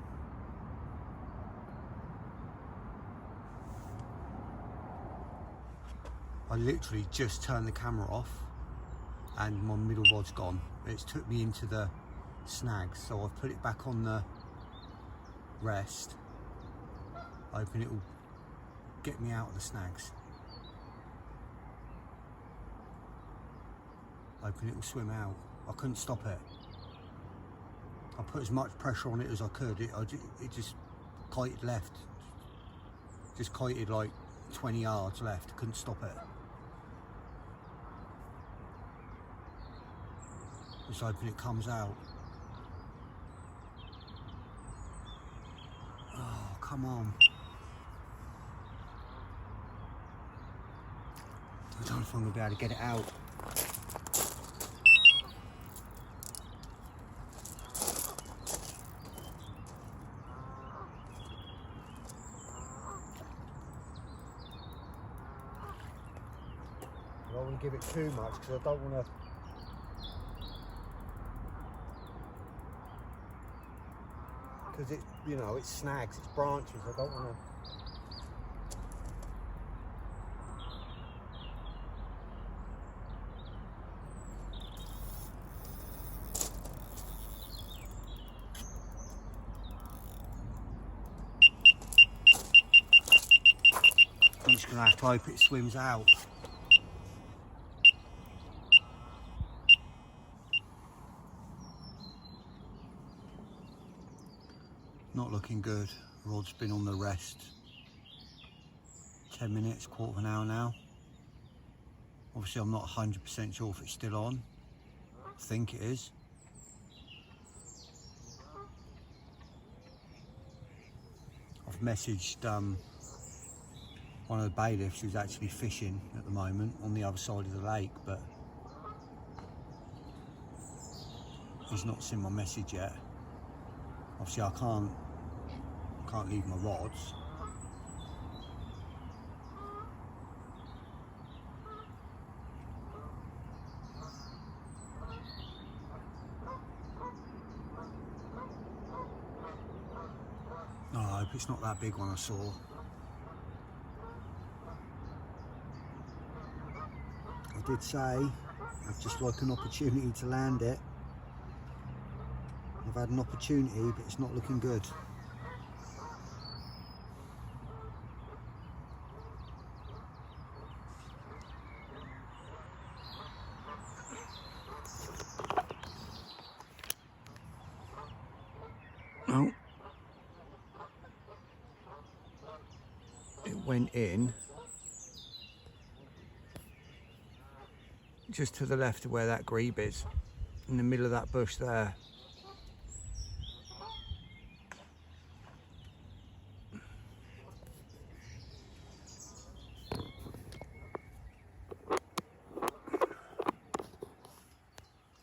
I literally just turned the camera off and my middle rod's gone. It's took me into the snags, so I've put it back on the rest, hoping it will get me out of the snags. Hoping it will swim out. I couldn't stop it. I put as much pressure on it as I could. It just kited left. Just kited like 20 yards left. Couldn't stop it. Just hoping it comes out. Oh, come on. I don't know if I'm going to be able to get it out. I don't want to give it too much because I don't want to. Because it, you know, it's snags, it's branches. I don't want to. I'm just going to have to hope it swims out. Not looking good. Rod's been on the rest 10 minutes, quarter of an hour now. Obviously I'm not 100% sure if it's still on. I think it is. I've messaged one of the bailiffs who's actually fishing at the moment on the other side of the lake, but he's not seen my message yet. Obviously I can't can't leave my rods. Oh, I hope it's not that big one I saw. I did say I'd just like an opportunity to land it. I've had an opportunity, but it's not looking good. Oh, it went in just to the left of where that grebe is, in the middle of that bush there.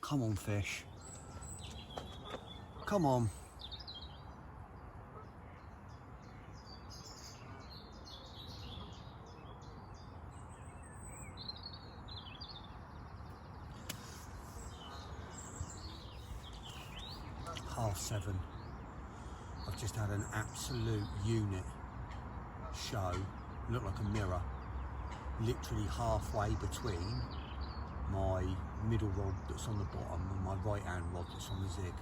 Come on, fish. Come on. Half 7. I've just had an absolute unit show. Looked like a mirror. Literally halfway between my middle rod that's on the bottom and my right hand rod that's on the zig.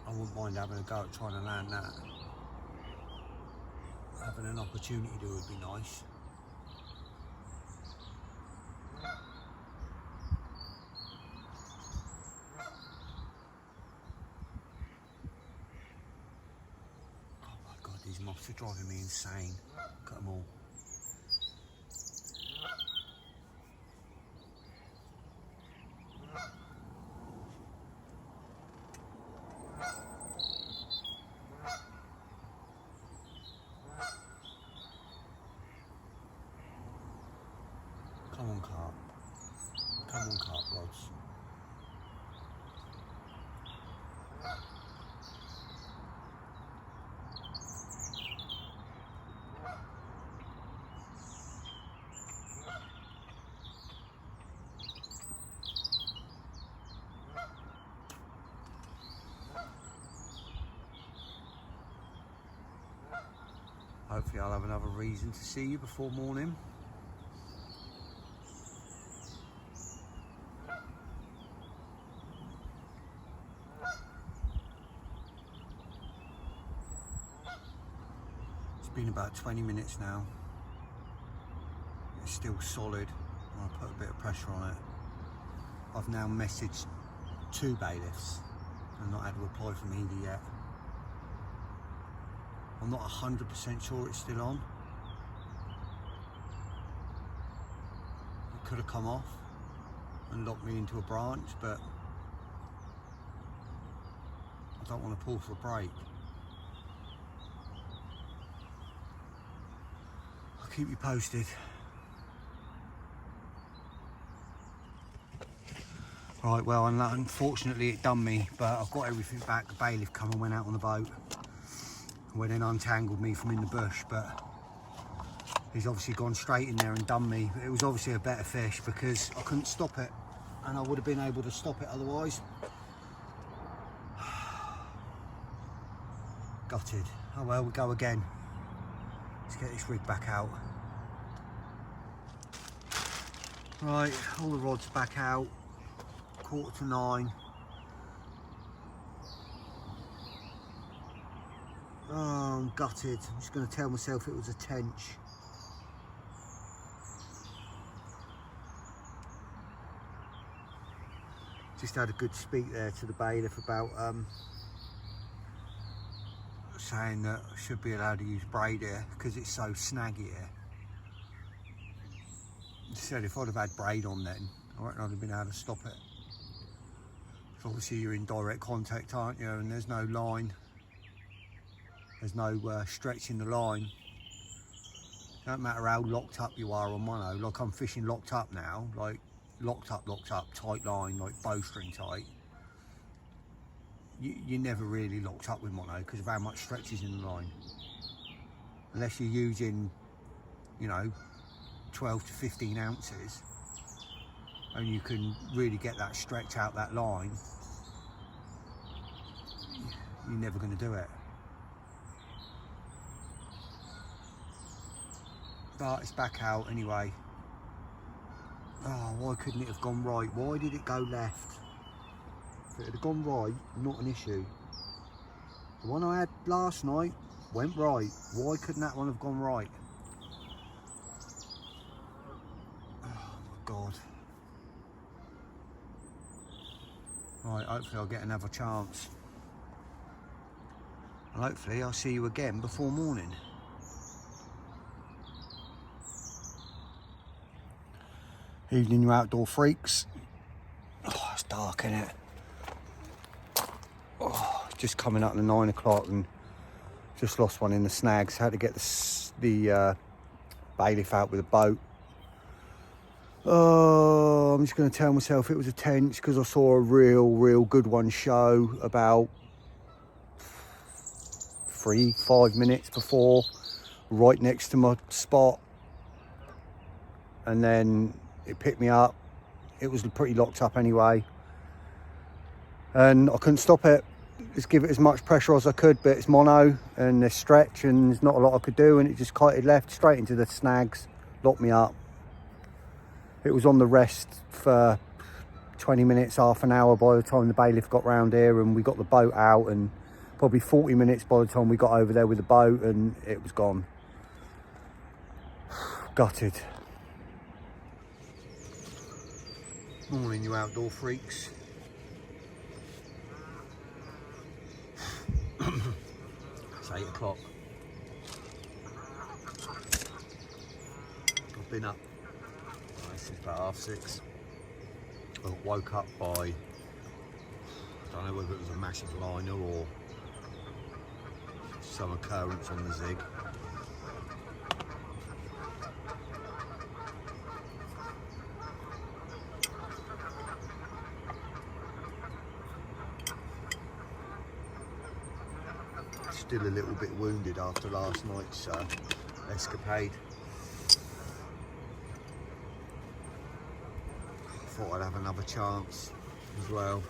I wouldn't mind having a go at trying to land that. Having an opportunity to would be nice. Oh my God, these moths are driving me insane. Look at them all. Come on, carp. Come on, carp rods. Hopefully I'll have another reason to see you before morning. It's been about 20 minutes now. It's still solid. I'll put a bit of pressure on it. I've now messaged 2 bailiffs and not had a reply from either yet. I'm not 100% sure it's still on. It could have come off and locked me into a branch, but I don't want to pull for a break. I'll keep you posted. Right, well, unfortunately it done me, but I've got everything back. The bailiff come and went out on the boat. Went and untangled me from in the bush, but he's obviously gone straight in there and done me. It was obviously a better fish because I couldn't stop it, and I would have been able to stop it otherwise. Gutted. Oh well, we go again. Let's get this rig back out. Right, all the rods back out. 8:45. Oh, I'm gutted. I'm just going to tell myself it was a tench. Just had a good speak there to the bailiff about saying that I should be allowed to use braid here because it's so snaggy here. He said if I'd have had braid on then, I reckon I'd have been able to stop it. So obviously you're in direct contact, aren't you? And there's no line. There's no stretching the line. Don't matter how locked up you are on mono. Like I'm fishing locked up now, like locked up, tight line, like bowstring tight. you're never really locked up with mono because of how much stretch is in the line. Unless you're using, you know, 12 to 15 ounces, and you can really get that stretch out that line, you're never going to do it. But it's back out anyway. Oh, why couldn't it have gone right? Why did it go left? If it had gone right, not an issue. The one I had last night went right. Why couldn't that one have gone right? Oh my God. Right, hopefully I'll get another chance. And hopefully I'll see you again before morning. Evening, you outdoor freaks. Oh, it's dark, isn't it? Oh, just coming up to 9 o'clock and just lost one in the snags. Had to get the bailiff out with a boat. Oh, I'm just going to tell myself it was a tench because I saw a real good one show about 3-5 minutes before, right next to my spot, and then it picked me up. It was pretty locked up anyway, and I couldn't stop it. Just give it as much pressure as I could, but it's mono and there's stretch and there's not a lot I could do, and it just kited left straight into the snags, locked me up. It was on the rest for 20 minutes, half an hour by the time the bailiff got round here and we got the boat out, and probably 40 minutes by the time we got over there with the boat, and it was gone. Gutted. Morning, you outdoor freaks. It's 8 o'clock. I've been up since about 6:30. I woke up by, I don't know whether it was a massive liner or some occurrence on the zig. Still a little bit wounded after last night's escapade. Thought I'd have another chance as well.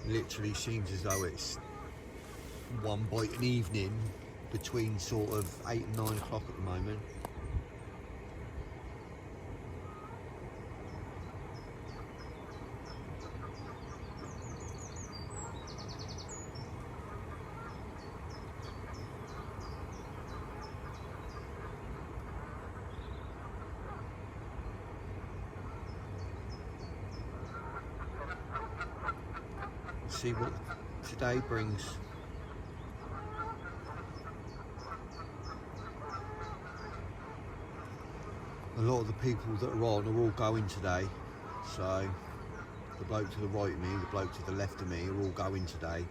Literally seems as though it's one bite an evening between sort of 8 and 9 o'clock at the moment. See what today brings. A lot of the people that are on are all going today, so the bloke to the right of me, the bloke to the left of me are all going today.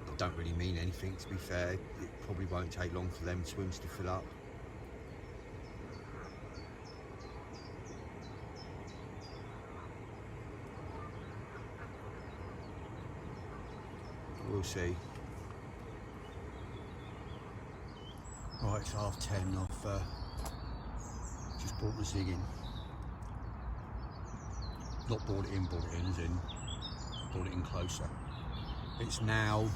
I don't really mean anything, to be fair. It probably won't take long for them swims to fill up. We'll see. Right, it's 10:30. I've just brought the zig in. Not brought it in, as in brought it in closer. It's now,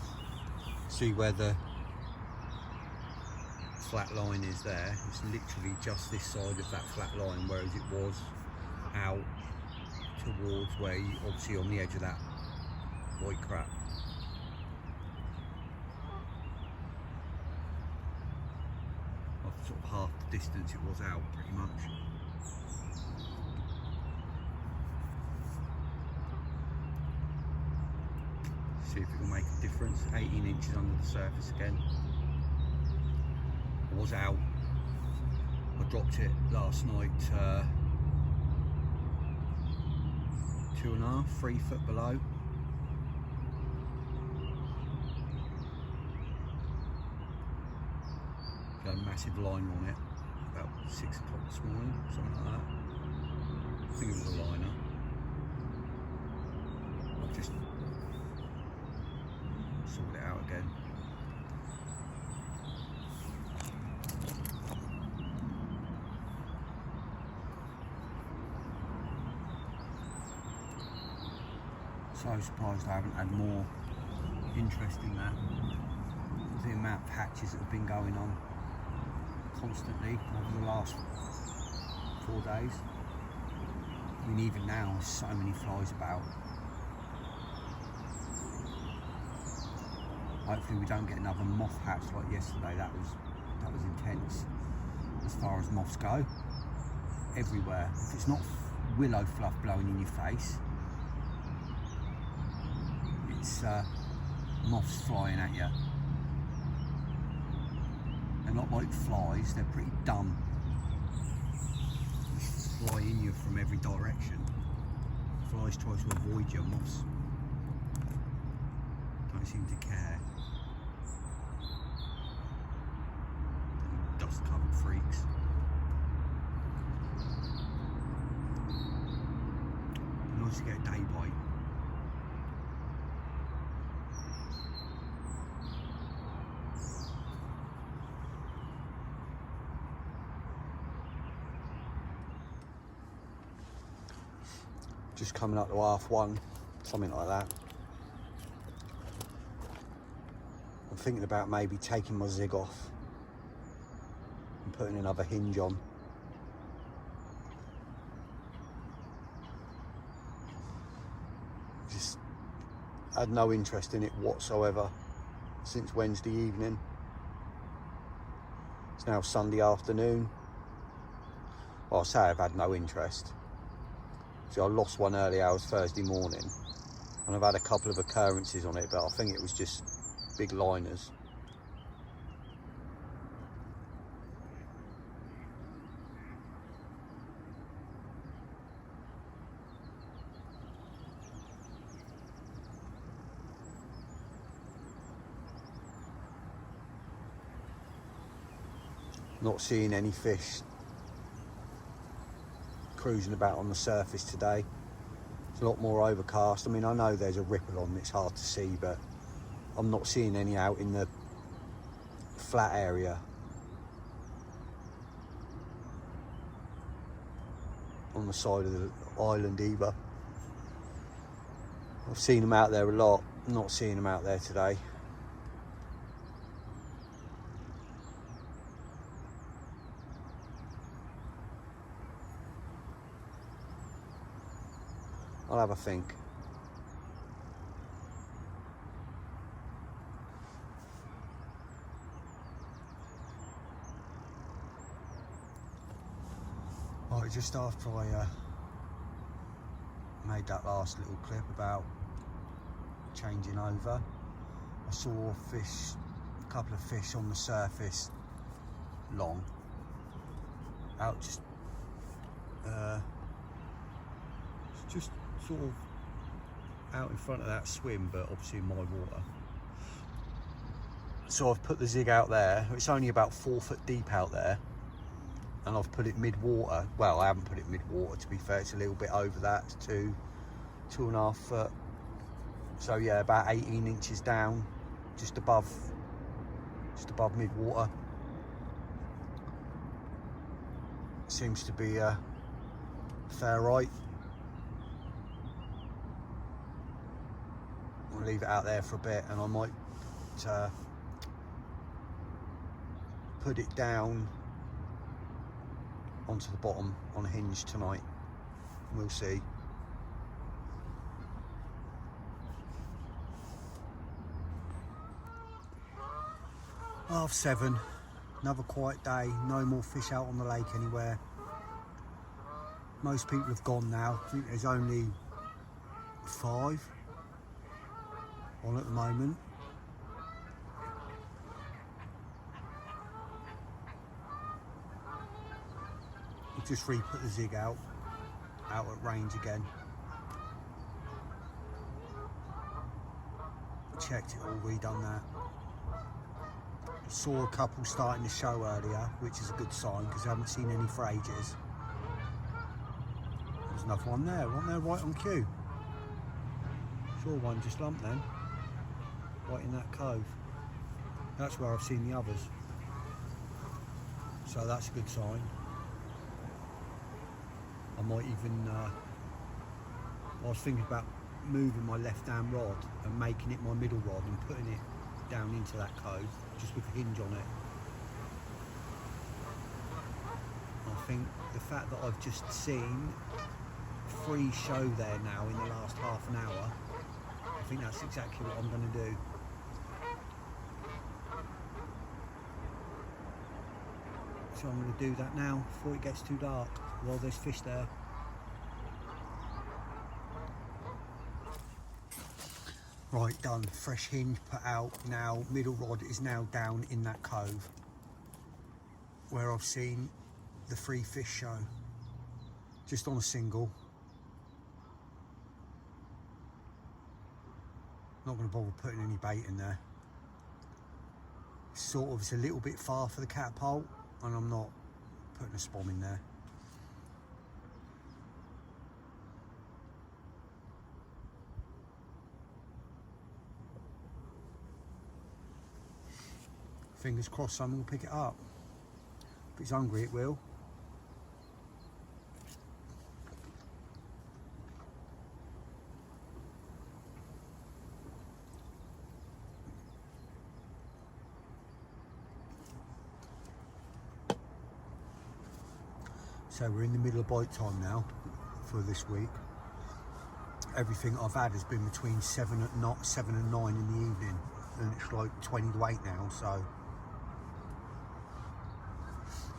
see where the flat line is there? It's literally just this side of that flat line, whereas it was out towards where you, obviously on the edge of that white crap. Sort of half the distance it was out, pretty much. See if it will make a difference. 18 inches under the surface again. I was out. I dropped it last night 2.5, 3 foot below. A massive line on it about 6 o'clock this morning, something like that. think it was a liner. I've just sorted it out again. So surprised I haven't had more interest in that. The amount of hatches that have been going on constantly over the last 4 days. I mean, even now there's so many flies about. Hopefully we don't get another moth hatch like yesterday. That was intense as far as moths go. Everywhere. If it's not willow fluff blowing in your face, it's moths flying at you. They're not like flies, they're pretty dumb. They fly in you from every direction. Flies try to avoid you, moths don't seem to care. Dust covered freaks. Nice to get a day bite. Just coming up to 1:30, something like that. I'm thinking about maybe taking my zig off and putting another hinge on. Just had no interest in it whatsoever since Wednesday evening. It's now Sunday afternoon. Well, I say I've had no interest. So I lost one early hours Thursday morning, and I've had a couple of occurrences on it, but I think it was just big liners. Not seeing any fish cruising about on the surface today. It's a lot more overcast. I mean, I know there's a ripple on, it's hard to see, but I'm not seeing any out in the flat area. On the side of the island either. I've seen them out there a lot, not seeing them out there today. I'll have a think. Right, just after I made that last little clip about changing over, I saw a couple of fish on the surface, long, out just sort of out in front of that swim, but obviously in my water. So I've put the zig out there. It's only about 4 foot deep out there, and I've put it mid-water. Well, I haven't put it mid-water, to be fair. It's a little bit over that, 2.5 foot. So yeah, about 18 inches down, just above mid-water. Seems to be fair right. I'll leave it out there for a bit, and I might put it down onto the bottom on a hinge tonight. We'll see. Half 7, another quiet day, no more fish out on the lake anywhere. Most people have gone now. I think there's only 5 on at the moment. I've just re-put the zig out at range again. Checked it all, redone that. Saw a couple starting to show earlier, which is a good sign because I haven't seen any for ages. There's another one there, wasn't there, right on cue? Sure, one just lumped then, right in that cove. That's where I've seen the others. So that's a good sign. I might even, I was thinking about moving my left hand rod and making it my middle rod and putting it down into that cove, just with a hinge on it. I think the fact that I've just seen 3 show there now in the last half an hour, I think that's exactly what I'm going to do. So I'm going to do that now before it gets too dark, while there's fish there. Right, done. Fresh hinge put out now. Middle rod is now down in that cove where I've seen the 3 fish show. Just on a single. Not going to bother putting any bait in there. Sort of, it's a little bit far for the catapult, and I'm not putting a spom in there. Fingers crossed someone will pick it up. If it's hungry, it will. So we're in the middle of bite time now for this week. Everything I've had has been between 7 and 9 in the evening, and it's like 20 to 8 now, so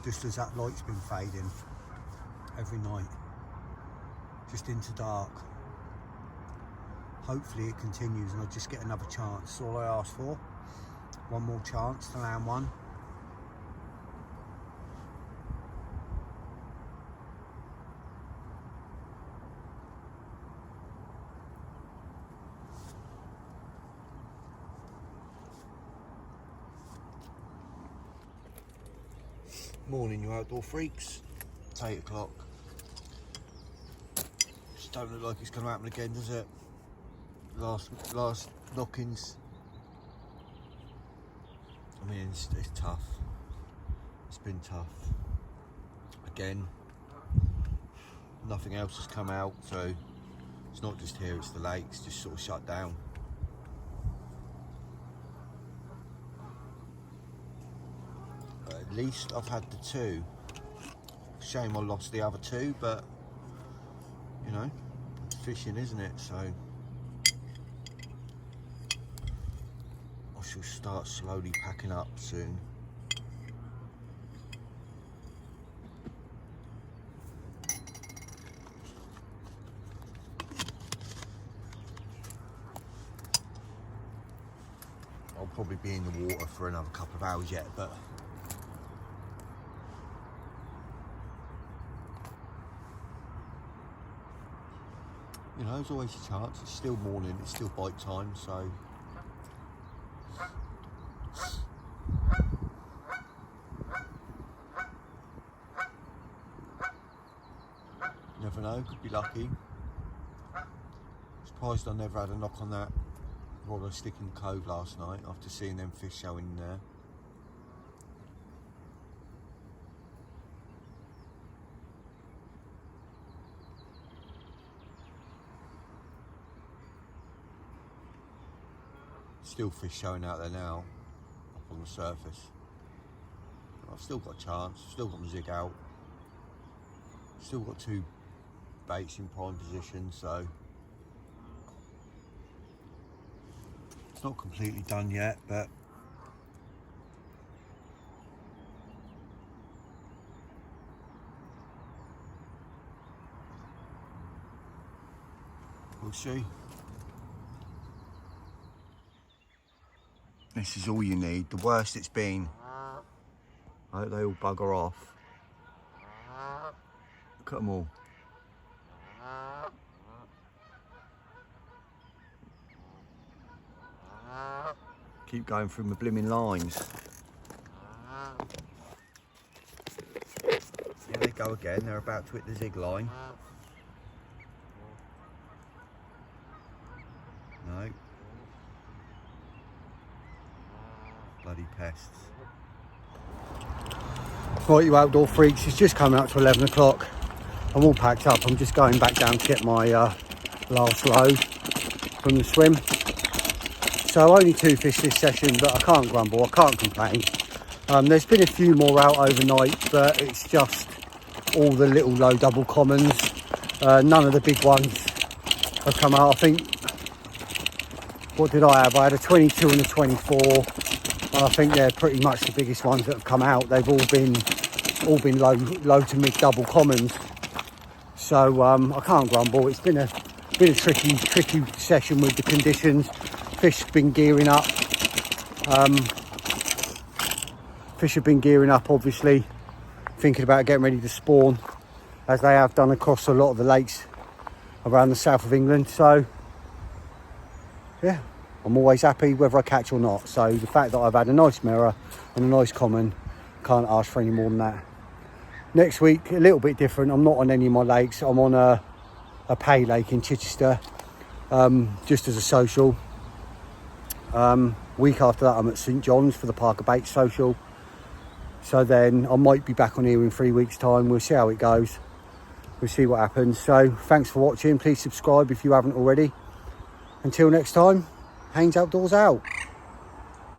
just as that light's been fading every night, just into dark. Hopefully it continues and I just get another chance. That's all I ask for. One more chance to land one. Morning, you outdoor freaks. It's 8 o'clock. Just don't look like it's going to happen again, does it? Last knockings. I mean, it's tough. It's been tough. Again, nothing else has come out, so it's not just here, it's the lakes just sort of shut down. At least I've had the 2. Shame I lost the other 2, but you know, it's fishing, isn't it? So I shall start slowly packing up soon. I'll probably be in the water for another couple of hours yet, but you know, there's always a chance. It's still morning, it's still bite time, so never know, could be lucky. Surprised I never had a knock on that rod I stick in the cove last night after seeing them fish showing in there. Still fish showing out there now, up on the surface. I've still got a chance, still got my zig out. Still got 2 baits in prime position, so it's not completely done yet, but we'll see. This is all you need. The worst it's been. I hope they all bugger off. Look at them all. Keep going through my blimmin' lines. Here they go again. They're about to hit the zig line. guests. Right, you outdoor freaks, it's just coming up to 11 o'clock. I'm all packed up. I'm just going back down to get my last load from the swim. So only 2 fish this session, but I can't grumble, I can't complain. There's been a few more out overnight, but it's just all the little low double commons. None of the big ones have come out. I think, what did I have? I had a 22 and a 24, and I think they're pretty much the biggest ones that have come out. They've all been low to mid double commons. So I can't grumble. It's been a tricky session with the conditions. Fish have been gearing up. Obviously, thinking about getting ready to spawn, as they have done across a lot of the lakes around the south of England. So yeah, I'm always happy whether I catch or not. So the fact that I've had a nice mirror and a nice common, can't ask for any more than that. Next week, a little bit different. I'm not on any of my lakes. I'm on a pay lake in Chichester, just as a social. Week after that, I'm at St John's for the Parker Baits social. So then I might be back on here in 3 weeks' time. We'll see how it goes. We'll see what happens. So thanks for watching. Please subscribe if you haven't already. Until next time, Haynes Outdoors out.